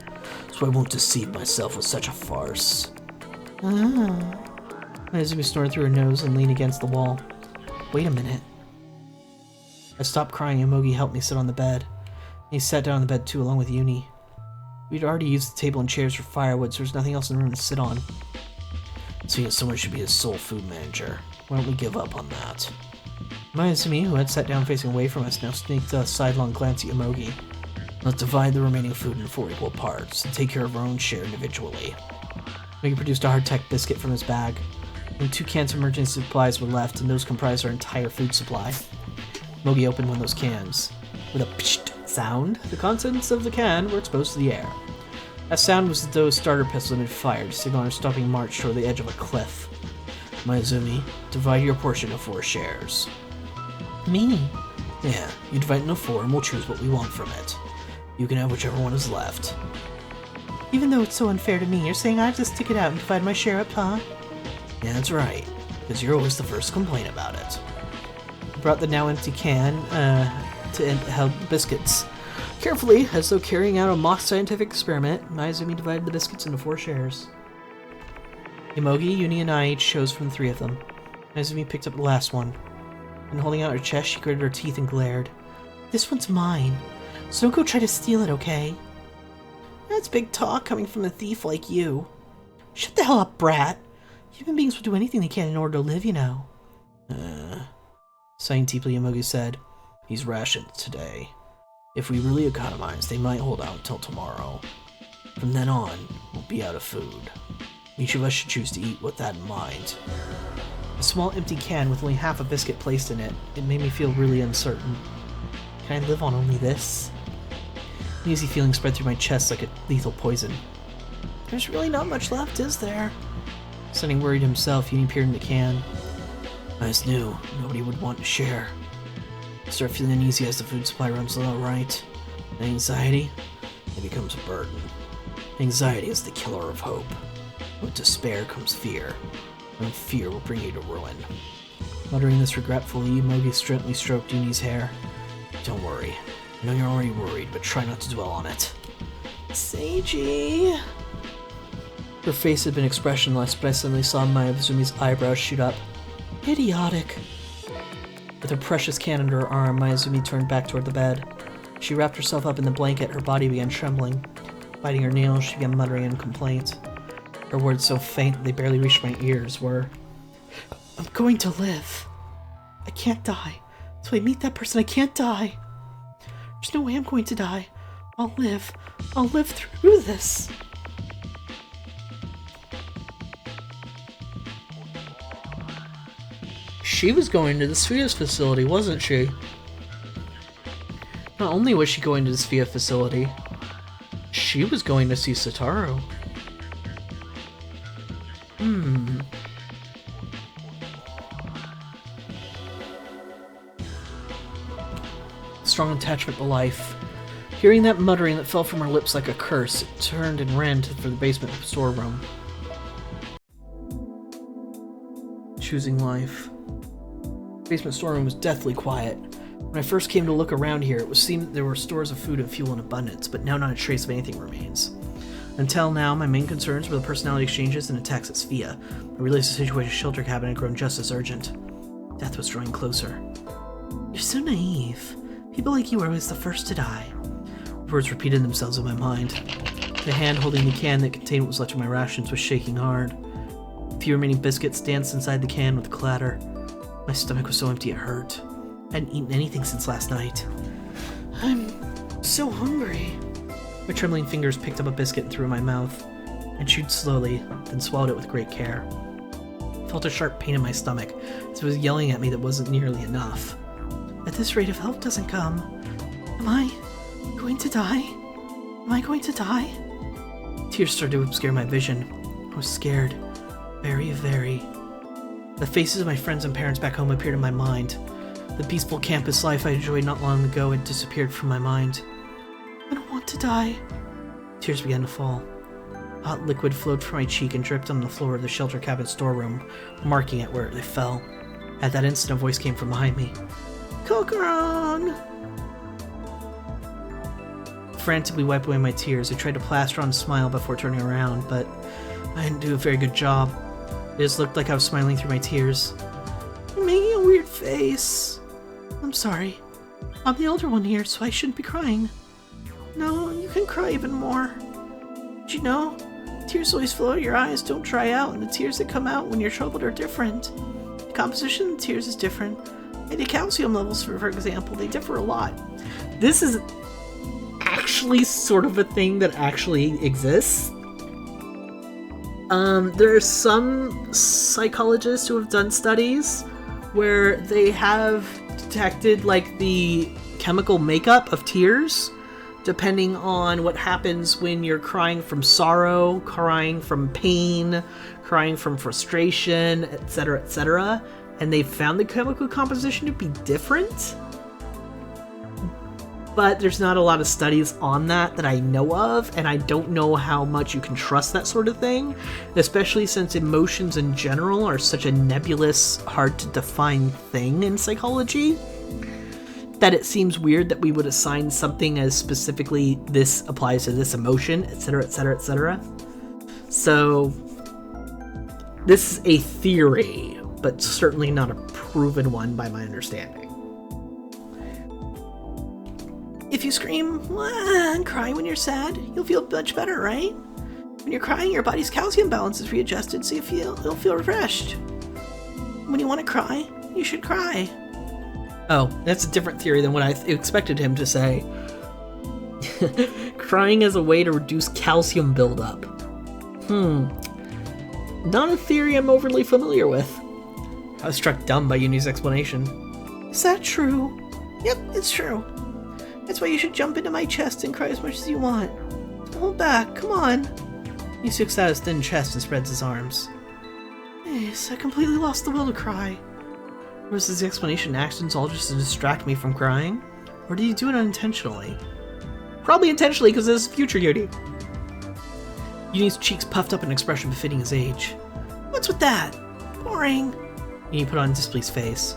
So I won't deceive myself with such a farce. Mayuzumi snorted through her nose and leaned against the wall. Wait a minute. I stopped crying and Mogi helped me sit on the bed. He sat down on the bed too, along with Uni. We'd already used the table and chairs for firewood, so there was nothing else in the room to sit on. Seeing as someone should be his sole food manager, why don't we give up on that? Mayuzumi, who had sat down facing away from us, now sneaked a sidelong glance at Yomogi. Let's divide the remaining food in 4 equal parts and take care of our own share individually. Yomogi produced a hardtack biscuit from his bag. Only 2 cans of emergency supplies were left, and those comprised our entire food supply. Yomogi opened one of those cans. With a psht sound, the contents of the can were exposed to the air. That sound was as though a starter pistol had been fired, signaling our stopping march toward the edge of a cliff. Mayuzumi, divide your portion into 4 shares. Me? Yeah, you divide it into 4 and we'll choose what we want from it. You can have whichever one is left. Even though it's so unfair to me, you're saying I have to stick it out and divide my share up, huh? Yeah, that's right, because you're always the first to complain about it. I brought the now empty can to held biscuits. Carefully, as though carrying out a mock scientific experiment, Mayuzumi divided the biscuits into 4 shares. Yomogi, Uni, and I each chose from 3 of them. Mayuzumi picked up the last one. And holding out her chest, she gritted her teeth and glared. This one's mine, so don't go try to steal it, okay? That's big talk coming from a thief like you. Shut the hell up, brat. Human beings will do anything they can in order to live, you know. Sighing deeply, Yomogi said, He's rationed today. If we really economize, they might hold out until tomorrow. From then on, we'll be out of food. Each of us should choose to eat with that in mind. A small empty can with only half a biscuit placed in it, it made me feel really uncertain. Can I live on only this? An easy feeling spread through my chest like a lethal poison. There's really not much left, is there? Sounding worried himself, Uni peered in the can. I just knew nobody would want to share. I start feeling uneasy as the food supply runs low, right? And anxiety, it becomes a burden. Anxiety is the killer of hope. With despair comes fear. And fear will bring you to ruin. Muttering this regretfully, Yomogi gently stroked Uni's hair. Don't worry. I know you're already worried, but try not to dwell on it. Seiji! Her face had been expressionless, but I suddenly saw Mayuzumi's eyebrows shoot up. Idiotic. With her precious can under her arm, Mayuzumi turned back toward the bed. She wrapped herself up in the blanket, her body began trembling. Biting her nails, she began muttering in complaint. Her words, so faint that they barely reached my ears, were, I'm going to live. I can't die. Until I meet that person, I can't die. There's no way I'm going to die. I'll live. I'll live through this. She was going to the Spheres facility, wasn't she? Not only was she going to the Sphere facility, she was going to see Satoru. Strong attachment to life. Hearing that muttering that fell from her lips like a curse, it turned and ran for the basement storeroom. Choosing life. The basement storeroom was deathly quiet. When I first came to look around here, it would seem that there were stores of food and fuel in abundance, but now not a trace of anything remains. Until now, my main concerns were the personality exchanges and attacks at Sphia. I realized the situation at Shelter Cabin had grown just as urgent. Death was drawing closer. You're so naive. People like you are always the first to die. Words repeated themselves in my mind. The hand holding the can that contained what was left of my rations was shaking hard. A few remaining biscuits danced inside the can with a clatter. My stomach was so empty it hurt. I hadn't eaten anything since last night. I'm so hungry. My trembling fingers picked up a biscuit and threw it in my mouth. I chewed slowly, then swallowed it with great care. I felt a sharp pain in my stomach, as it was yelling at me that wasn't nearly enough. At this rate, if help doesn't come, am I going to die? Am I going to die? Tears started to obscure my vision. I was scared. Very, very. The faces of my friends and parents back home appeared in my mind. The peaceful campus life I enjoyed not long ago had disappeared from my mind. I don't want to die. Tears began to fall. Hot liquid flowed from my cheek and dripped on the floor of the Shelter Cabin storeroom, marking it where they fell. At that instant, a voice came from behind me. Kokoron! Frantically wiped away my tears. I tried to plaster on a smile before turning around, but I didn't do a very good job. It just looked like I was smiling through my tears. You're making a weird face. I'm sorry. I'm the older one here, so I shouldn't be crying. No, you can cry even more. Did you know? Tears always flow out of your eyes, don't dry out, and the tears that come out when you're troubled are different. The composition of the tears is different. And the calcium levels, for example, they differ a lot. This is actually sort of a thing that actually exists. There are some psychologists who have done studies where they have detected like the chemical makeup of tears depending on what happens when you're crying from sorrow, crying from pain, crying from frustration, etc., etc. And they've found the chemical composition to be different. But there's not a lot of studies on that I know of, and I don't know how much you can trust that sort of thing, especially since emotions in general are such a nebulous, hard to define thing in psychology, that it seems weird that we would assign something as specifically this applies to this emotion, etc., etc., etc. So, this is a theory, but certainly not a proven one by my understanding. If you scream and cry when you're sad, you'll feel much better, right? When you're crying, your body's calcium balance is readjusted, so you'll feel refreshed. When you want to cry, you should cry. Oh, that's a different theory than what I expected him to say. Crying as a way to reduce calcium buildup. Not a theory I'm overly familiar with. I was struck dumb by Uni's explanation. Is that true? Yep, it's true. That's why you should jump into my chest and cry as much as you want. Don't hold back, come on. He sticks out his thin chest and spreads his arms. Yes, I completely lost the will to cry. Was his explanation actions all just to distract me from crying? Or did he do it unintentionally? Probably intentionally, because this is future Uni. Uni's cheeks puffed up an expression befitting his age. What's with that? Boring. Uni put on a displeased face.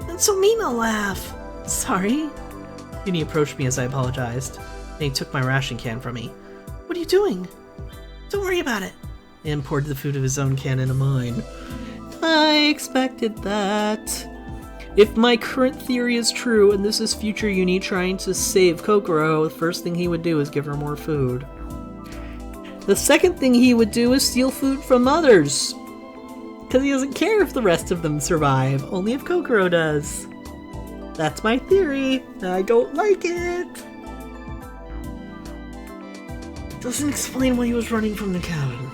That's so mean, I'll laugh. Sorry. Uni approached me as I apologized, and he took my ration can from me. What are you doing? Don't worry about it. And poured the food of his own can into mine. I expected that. If my current theory is true, and this is future Uni trying to save Kokoro, the first thing he would do is give her more food. The second thing he would do is steal food from others. Because he doesn't care if the rest of them survive, only if Kokoro does. That's my theory. I don't like it. Doesn't explain why he was running from the cabin.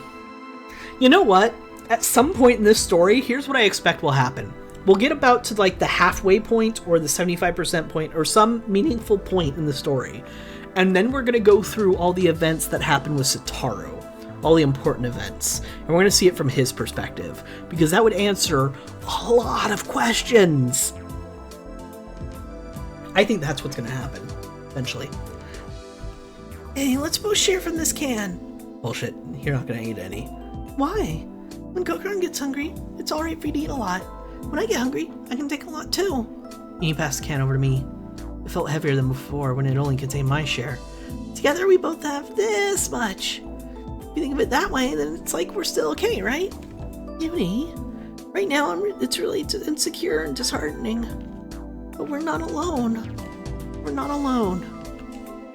You know what? At some point in this story, here's what I expect will happen. We'll get about to like the halfway point or the 75% point or some meaningful point in the story. And then we're going to go through all the events that happen with Satoru. All the important events. And we're going to see it from his perspective. Because that would answer a lot of questions. I think that's what's going to happen, eventually. Hey, let's both share from this can. Bullshit, you're not going to eat any. Why? When Kokoro gets hungry, it's alright for you to eat a lot. When I get hungry, I can take a lot too. He passed the can over to me. It felt heavier than before when it only contained my share. Together we both have this much. If you think of it that way, then it's like we're still okay, right? Uni, right now it's really insecure and disheartening. But we're not alone. We're not alone.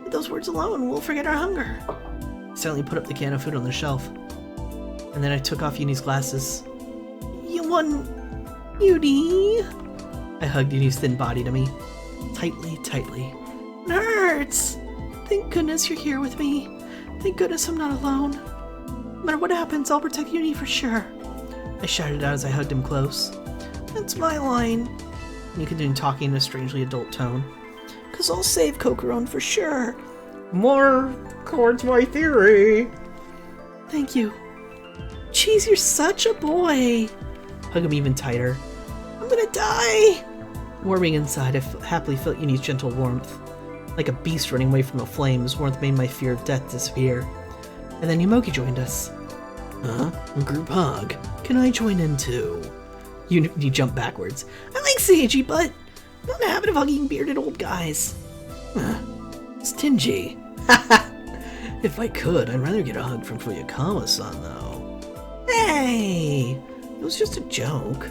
With those words alone, we'll forget our hunger. I suddenly put up the can of food on the shelf. And then I took off Uni's glasses. You won, Uni. I hugged Uni's thin body to me. Tightly, tightly. It hurts. Thank goodness you're here with me. Thank goodness I'm not alone. No matter what happens, I'll protect Uni for sure. I shouted out as I hugged him close. That's my line. And you continued talking in a strangely adult tone. 'Cause I'll save Kokoro for sure. More towards my theory. Thank you. Jeez, you're such a boy. Hug him even tighter. I'm gonna die. Warming inside, I happily felt Uni's gentle warmth. Like a beast running away from a flame, his warmth made my fear of death disappear. And then Yomogi joined us. Huh? A group hug. Can I join in too? Uni jumped backwards. I like Seiji, but I'm not in the habit of hugging bearded old guys. Stingy. If I could, I'd rather get a hug from Fuyakawa-san, though. Hey! It was just a joke.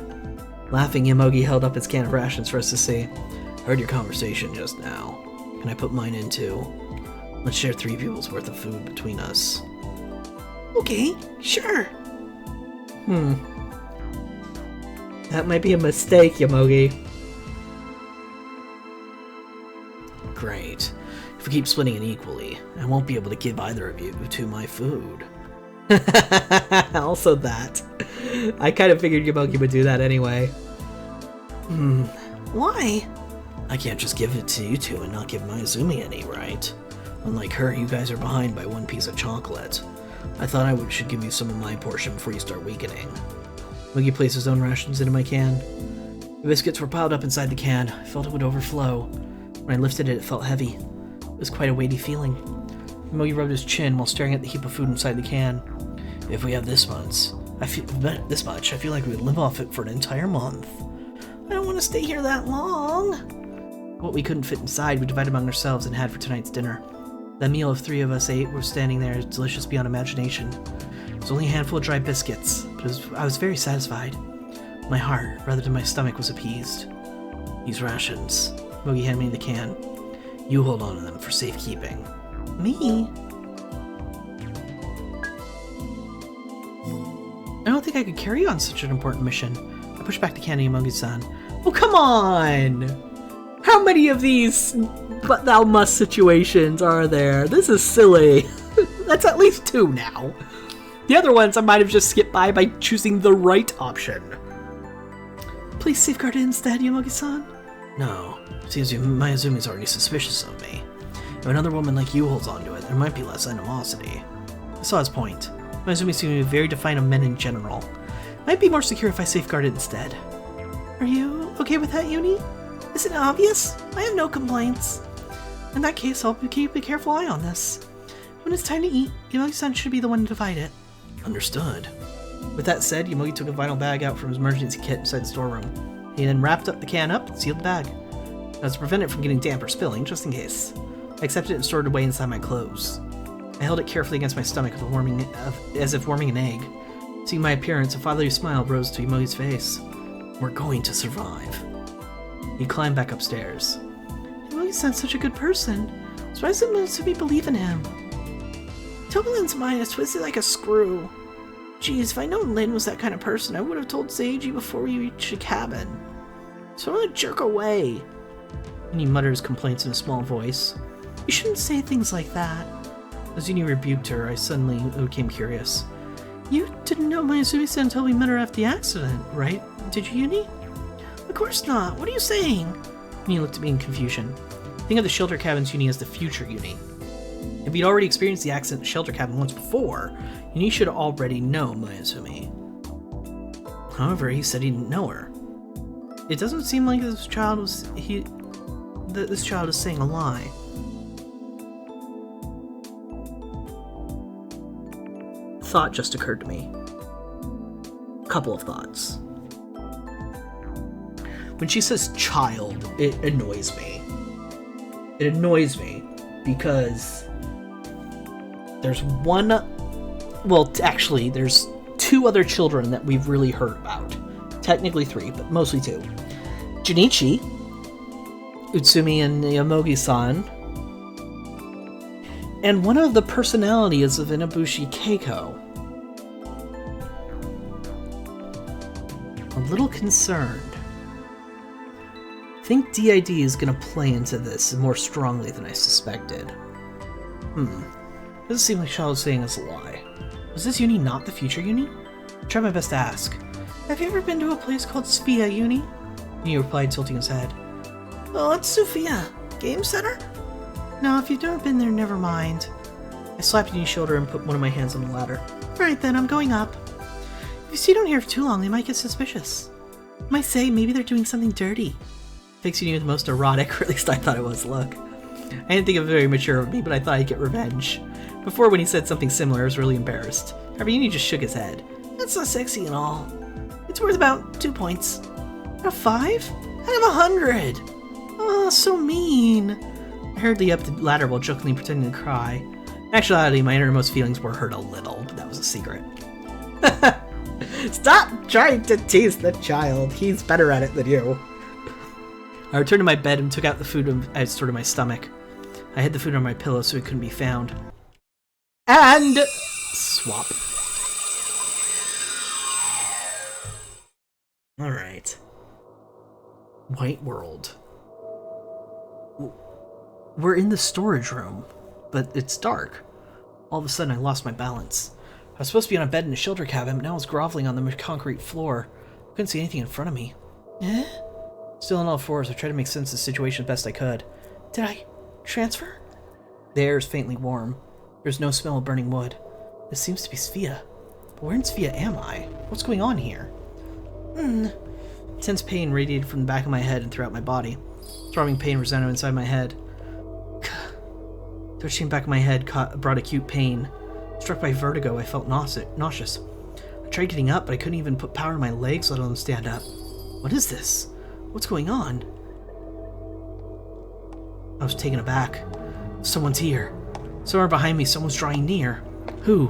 Laughing, Yomogi held up its can of rations for us to see. Heard your conversation just now. Can I put mine in too? Let's share 3 people's worth of food between us. Okay, sure. That might be a mistake, Yomogi. Great. If we keep splitting it equally, I won't be able to give either of you to my food. Also that. I kind of figured Yomogi would do that anyway. Why? I can't just give it to you two and not give Mayuzumi any, right? Unlike her, you guys are behind by one piece of chocolate. I thought I should give you some of my portion before you start weakening. Yomogi placed his own rations into my can. The biscuits were piled up inside the can. I felt it would overflow. When I lifted it, it felt heavy. It was quite a weighty feeling. Yomogi rubbed his chin while staring at the heap of food inside the can. If we have this much, I feel like we would live off it for an entire month. I don't want to stay here that long. What we couldn't fit inside, we divided among ourselves and had for tonight's dinner. That meal of 3 of us ate was standing there, delicious beyond imagination. It was only a handful of dry biscuits, but I was very satisfied. My heart, rather than my stomach, was appeased. These rations. Yomogi handed me the can. You hold on to them for safekeeping. Me? I don't think I could carry on such an important mission. I pushed back the can to Yomogi-san. Oh, come on! How many of these but thou must situations are there? This is silly. That's at least 2 now. The other ones I might have just skipped by choosing the right option. Please safeguard it instead, Yomogi-san. No. Seems Mayuzumi's already suspicious of me. If another woman like you holds on to it, there might be less animosity. I saw his point. Mayuzumi seemed to be very defiant of men in general. Might be more secure if I safeguard it instead. Are you okay with that, Uni? Isn't it obvious? I have no complaints. In that case, I'll keep a careful eye on this. When it's time to eat, Yomogi-san should be the one to divide it. Understood. With that said, Yomogi took a vinyl bag out from his emergency kit inside the storeroom. He then wrapped up the can up and sealed the bag. That was to prevent it from getting damp or spilling, just in case. I accepted it and stored it away inside my clothes. I held it carefully against my stomach as if warming an egg. Seeing my appearance, a fatherly smile rose to Yomogi's face. We're going to survive. He climbed back upstairs. Yomogi-san's such a good person. So why does Mayuzumi believe in him? Tobolin's mind is twisted like a screw. Geez, if I known Lin was that kind of person, I would have told Seiji before we reached the cabin. So I'm gonna jerk away. And he mutters complaints in a small voice. You shouldn't say things like that. As Uni rebuked her, I suddenly became curious. You didn't know Mayuzumi-san until we met her after the accident, right? Did you, Uni? Of course not. What are you saying? Uni looked at me in confusion. Think of the shelter cabins Uni as the future Uni. If he'd already experienced the accident in the shelter cabin once before, Uni should already know Mayuzumi. However, he said he didn't know her. It doesn't seem like this child is saying a lie. Thought just occurred to me. Couple of thoughts. When she says child, it annoys me. It annoys me because there's there's 2 other children that we've really heard about. Technically 3, but mostly 2. Junichi, Utsumi, and Yomogi-san, and one of the personalities of Inabushi Keiko. A little concerned. I think DID is going to play into this more strongly than I suspected. Doesn't seem like Shadow was saying this a lie. Was this Uni not the future Uni? I tried my best to ask. Have you ever been to a place called Sophia, Uni? Uni replied, tilting his head. Oh, what's Sophia? Game center? No, if you've never been there, never mind. I slapped Uni's shoulder and put one of my hands on the ladder. Alright then, I'm going up. If you stay down here for too long, they might get suspicious. Might say maybe they're doing something dirty. Fix Uni with the most erotic, or at least I thought it was, look. I didn't think it was very mature of me, but I thought I'd get revenge. Before, when he said something similar, I was really embarrassed. However, Uni just shook his head. That's not sexy and all. It's worth about 2 points. Out of 5? Out of 100! Oh, so mean. I hurriedly up the ladder while jokingly pretending to cry. In actuality, my innermost feelings were hurt a little, but that was a secret. Stop trying to tease the child. He's better at it than you. I returned to my bed and took out the food I had stored in my stomach. I hid the food on my pillow so it couldn't be found. And swap. Alright. White World. We're in the storage room, but it's dark. All of a sudden, I lost my balance. I was supposed to be on a bed in a shelter cabin, but now I was groveling on the concrete floor. I couldn't see anything in front of me. Eh? Still on all fours, I tried to make sense of the situation as best I could. Did I transfer? The air is faintly warm. There's no smell of burning wood. This seems to be Sphia. But where in Sphia am I? What's going on here? Intense pain radiated from the back of my head and throughout my body. Throbbing pain resounded inside my head. Twitching back of my head brought acute pain. Struck by vertigo, I felt nauseous. I tried getting up, but I couldn't even put power in my legs, let alone stand up. What is this? What's going on? I was taken aback. Someone's here. Somewhere behind me, someone's drawing near. Who?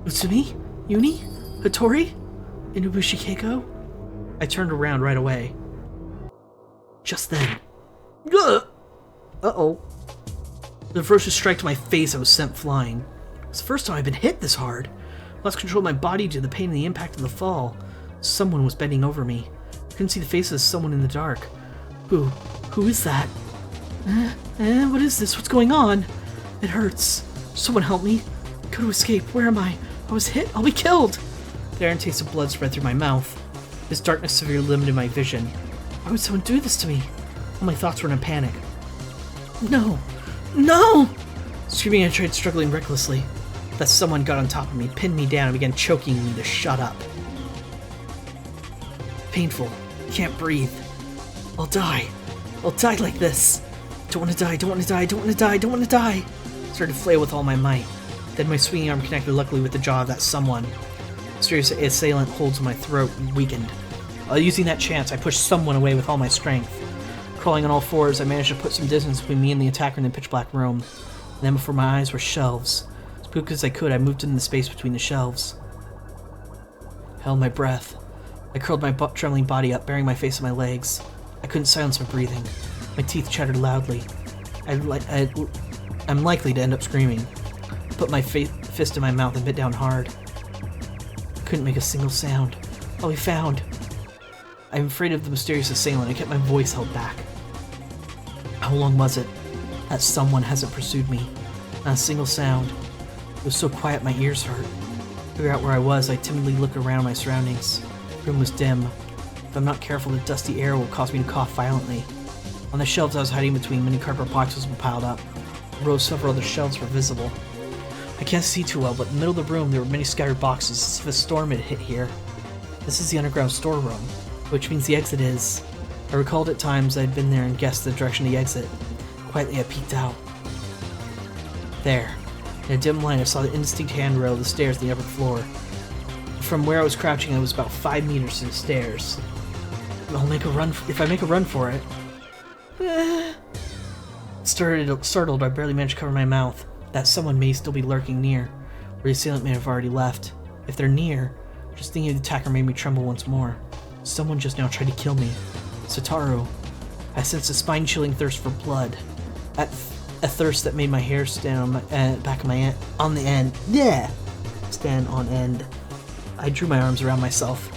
Utsumi? Yuni? Hattori? Inubushi Keiko? I turned around right away. Just then. Uh-oh. The ferocious strike to my face, I was sent flying. It was the first time I'd been hit this hard. I lost control of my body due to the pain and the impact of the fall. Someone was bending over me. I couldn't see the face of someone in the dark. Who is that? What is this? What's going on? It hurts. Someone help me. Go to escape. Where am I? I was hit. I'll be killed. The iron taste of blood spread through my mouth. This darkness severely limited my vision. Why would someone do this to me? All my thoughts were in a panic. No! No! Screaming, I tried struggling recklessly. That someone got on top of me, pinned me down, and began choking me to shut up. Painful. Can't breathe. I'll die. I'll die like this. Don't want to die, don't want to die, don't want to die, don't want to die. I started to flail with all my might. Then my swinging arm connected luckily with the jaw of that someone. The mysterious assailant holds my throat weakened. Using that chance, I pushed someone away with all my strength. Crawling on all fours, I managed to put some distance between me and the attacker in the pitch-black room. And then before my eyes were shelves. As quick as I could, I moved into the space between the shelves. I held my breath. I curled my trembling body up, burying my face in my legs. I couldn't silence my breathing. My teeth chattered loudly. I'm likely to end up screaming. I put my fist in my mouth and bit down hard. I couldn't make a single sound. I'll be found. I'm afraid of the mysterious assailant. I kept my voice held back. How long was it? That someone hasn't pursued me. Not a single sound. It was so quiet my ears hurt. To figure out where I was, I timidly looked around my surroundings. The room was dim. If I'm not careful, the dusty air will cause me to cough violently. On the shelves I was hiding between, many cardboard boxes were piled up. A row of several other shelves were visible. I can't see too well, but in the middle of the room there were many scattered boxes, as if a storm had hit here. This is the underground storeroom, which means the exit is... I recalled at times I'd been there and guessed the direction of the exit. Quietly I peeked out. There. In a dim light I saw the indistinct handrail of the stairs to the upper floor. From where I was crouching, I was about 5 meters to the stairs. I'll make a run if I make a run for it. Startled, I barely managed to cover my mouth. That someone may still be lurking near, or the assailant may have already left. If they're near, just thinking of the attacker made me tremble once more. Someone just now tried to kill me. Satoru. I sensed a spine-chilling thirst for blood. A thirst that made my hair stand on my back of my on the end. Yeah, stand on end. I drew my arms around myself.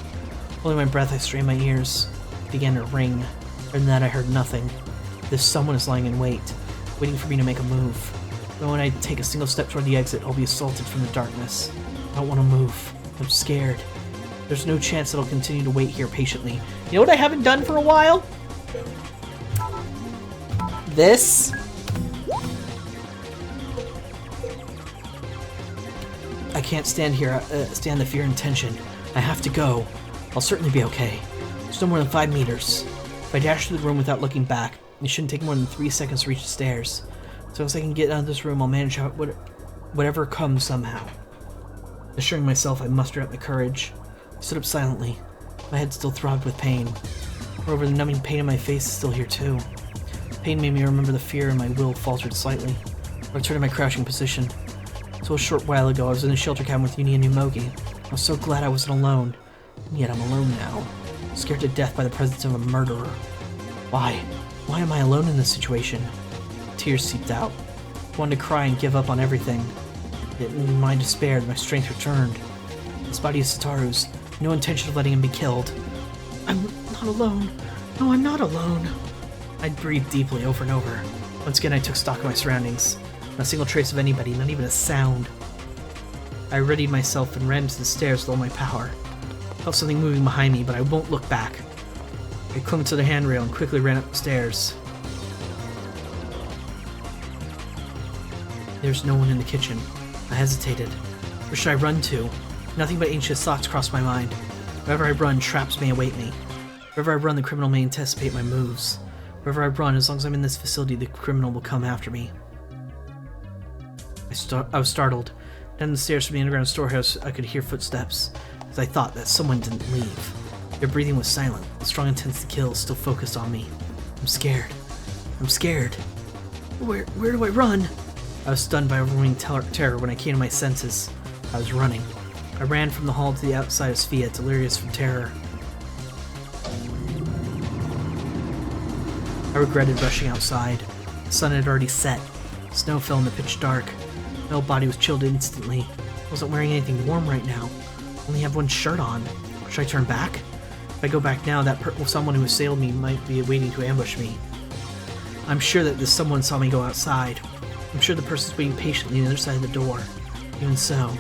Holding my breath, I strained my ears. It began to ring. Other than that, I heard nothing. This someone is lying in wait, waiting for me to make a move. But when I take a single step toward the exit, I'll be assaulted from the darkness. I don't want to move. I'm scared. There's no chance that I'll continue to wait here patiently. You know what I haven't done for a while? This. I can't stand here, stand the fear and tension. I have to go. I'll certainly be okay. It's no more than 5 meters. If I dash through the room without looking back, it shouldn't take more than 3 seconds to reach the stairs. So as I can get out of this room, I'll manage whatever comes somehow. Assuring myself I mustered up my courage, I stood up silently. My head still throbbed with pain. Moreover, the numbing pain in my face is still here too. Pain made me remember the fear and my will faltered slightly. I returned to my crouching position. So a short while ago, I was in the shelter cabin with Uni and Umogi. I was so glad I wasn't alone. And yet I'm alone now. Scared to death by the presence of a murderer. Why? Why am I alone in this situation? Tears seeped out. I wanted to cry and give up on everything. Yet in my despair, my strength returned. This body is Satoru's. No intention of letting him be killed. I'm not alone. No, I'm not alone. I breathed deeply over and over. Once again, I took stock of my surroundings. Not a single trace of anybody, not even a sound. I readied myself and ran to the stairs with all my power. I felt something moving behind me, but I won't look back. I clung to the handrail and quickly ran up the stairs. There's no one in the kitchen. I hesitated. Where should I run to? Nothing but anxious thoughts crossed my mind. Wherever I run, traps may await me. Wherever I run, the criminal may anticipate my moves. Wherever I run, as long as I'm in this facility, the criminal will come after me. I was startled. Down the stairs from the underground storehouse, I could hear footsteps, as I thought that someone didn't leave. Their breathing was silent. The strong intent to kill still focused on me. I'm scared. I'm scared. Where do I run? I was stunned by overwhelming terror when I came to my senses. I was running. I ran from the hall to the outside of Sphia, delirious from terror. I regretted rushing outside. The sun had already set. Snow fell in the pitch dark. My whole body was chilled instantly. I wasn't wearing anything warm right now. I only have one shirt on. Should I turn back? If I go back now, someone who assailed me might be waiting to ambush me. I'm sure that this someone saw me go outside. I'm sure the person's waiting patiently on the other side of the door. Even so,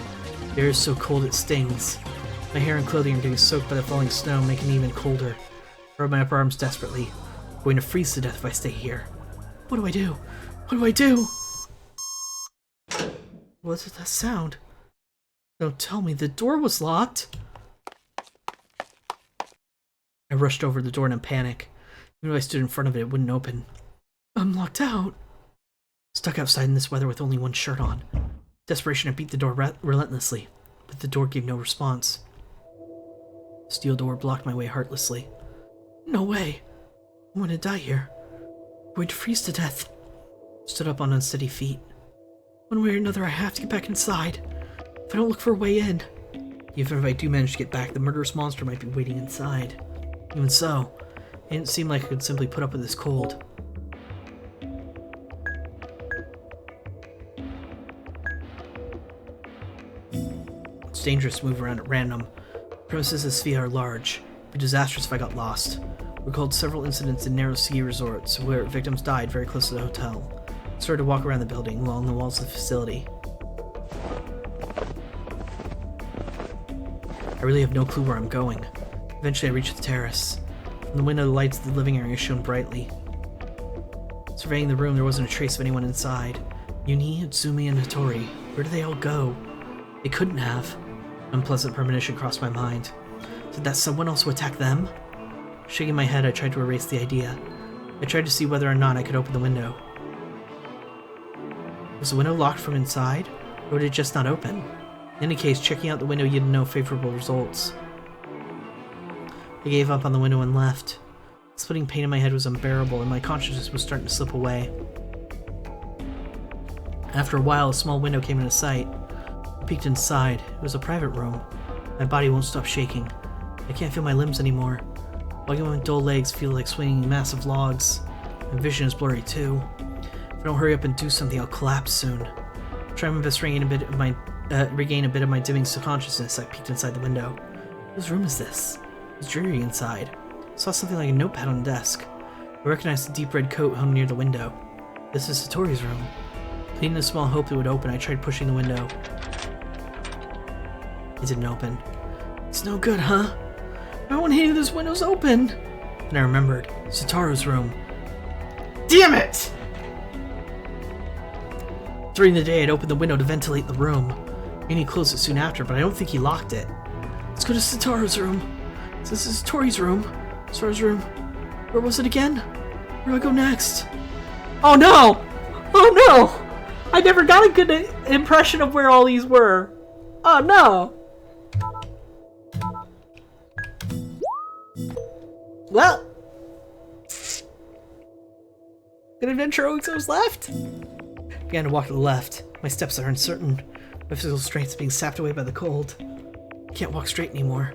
the air is so cold it stings. My hair and clothing are getting soaked by the falling snow, making it even colder. I rub my upper arms desperately. I'm going to freeze to death if I stay here. What do I do? What do I do? What's that sound? Don't tell me the door was locked. I rushed over the door in a panic. Even if I stood in front of it, it wouldn't open. I'm locked out. Stuck outside in this weather with only one shirt on. Desperation, I beat the door relentlessly, but the door gave no response. The steel door blocked my way heartlessly. No way. I'm going to die here. I'm going to freeze to death. I stood up on unsteady feet. One way or another, I have to get back inside. If I don't look for a way in. Even if I do manage to get back, the murderous monster might be waiting inside. Even so, it didn't seem like I could simply put up with this cold. It's dangerous to move around at random. The premises of Sphia are large. It would be disastrous if I got lost. We recalled several incidents in narrow ski resorts where victims died very close to the hotel. I started to walk around the building, along the walls of the facility. I really have no clue where I'm going. Eventually I reached the terrace. From the window, the lights of the living area shone brightly. Surveying the room, there wasn't a trace of anyone inside. Yuni, Utsumi, and Hattori. Where did they all go? They couldn't have. An unpleasant premonition crossed my mind. Did that someone also attack them? Shaking my head, I tried to erase the idea. I tried to see whether or not I could open the window. Was the window locked from inside, or did it just not open? In any case, checking out the window yielded no favorable results. I gave up on the window and left. The splitting pain in my head was unbearable, and my consciousness was starting to slip away. After a while, a small window came into sight. I peeked inside. It was a private room. My body won't stop shaking. I can't feel my limbs anymore. Walking with my dull legs feel like swinging massive logs. My vision is blurry too. If I don't hurry up and do something, I'll collapse soon. Trying my best to regain a bit of my dimming subconsciousness, I peeked inside the window. Whose room is this? It was dreary inside. I saw something like a notepad on the desk. I recognized the deep red coat hung near the window. This is Hattori's room. Pleading a small hope it would open, I tried pushing the window. It didn't open. It's no good, huh? I want any of those windows open! And I remembered. Satoru's room. Damn it! During the day, I'd opened the window to ventilate the room. Yuni closed it soon after, but I don't think he locked it. Let's go to Satoru's room. This is Tori's room. Satoru's room. Where was it again? Where do I go next? Oh no! Oh no! I never got a good impression of where all these were. Oh no! Well, good adventure always goes left. I began to walk to the left. My steps are uncertain. My physical strength is being sapped away by the cold. I can't walk straight anymore.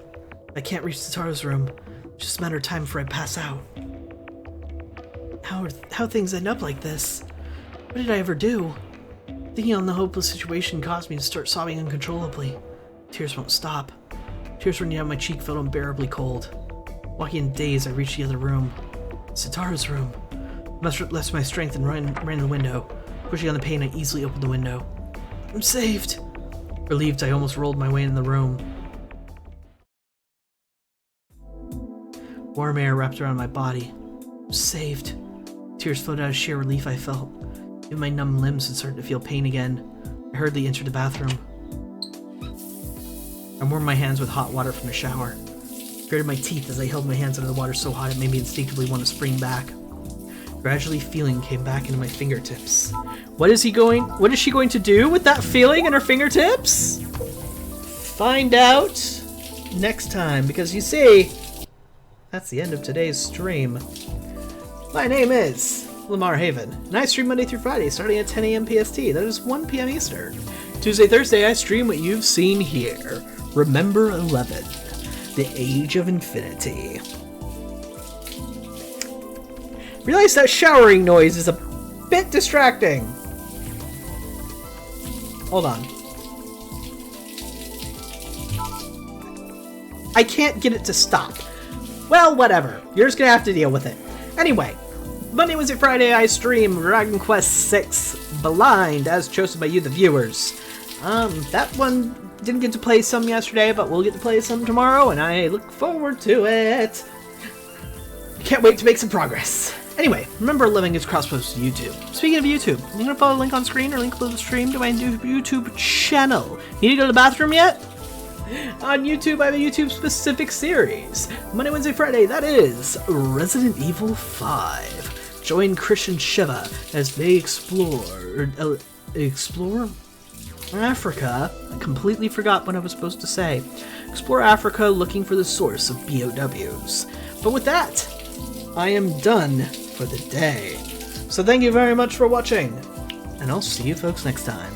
I can't reach Satoru's room. It's just a matter of time before I pass out. How things end up like this? What did I ever do? Thinking on the hopeless situation caused me to start sobbing uncontrollably. Tears won't stop. Tears running down my cheek felt unbearably cold. Walking in daze, I reached the other room. Sitara's room. I mustered less of my strength and ran to the window. Pushing on the pane, I easily opened the window. I'm saved! Relieved, I almost rolled my way in the room. Warm air wrapped around my body. I'm saved. Tears flowed out of sheer relief I felt. Even my numb limbs had started to feel pain again. I hurriedly entered the bathroom. I warmed my hands with hot water from the shower. I gritted my teeth as I held my hands under the water so hot it made me instinctively want to spring back. Gradually, feeling came back into my fingertips. What is she going to do with that feeling in her fingertips? Find out next time, because you see, that's the end of today's stream. My name is Lamar Haven, and I stream Monday through Friday starting at 10 a.m. PST. That is 1 p.m. Eastern. Tuesday, Thursday, I stream what you've seen here. Remember 11, the Age of Infinity. Realize that showering noise is a bit distracting. Hold on. I can't get it to stop. Well, whatever. You're just gonna have to deal with it. Anyway, Monday, Wednesday, Friday, I stream Dragon Quest VI Blind, as chosen by you, the viewers. That one didn't get to play some yesterday, but we'll get to play some tomorrow, and I look forward to it. Can't wait to make some progress. Anyway, remember Living is cross-post to YouTube. Speaking of YouTube, you gonna follow the link on screen or link below the stream to my new YouTube channel. Need to go to the bathroom yet? On YouTube, I have a YouTube-specific series. Monday, Wednesday, Friday, that is Resident Evil 5. Join Chris and Shiva as they explore Africa. I completely forgot what I was supposed to say. Explore Africa looking for the source of BOWs. But with that, I am done for the day. So thank you very much for watching, and I'll see you folks next time.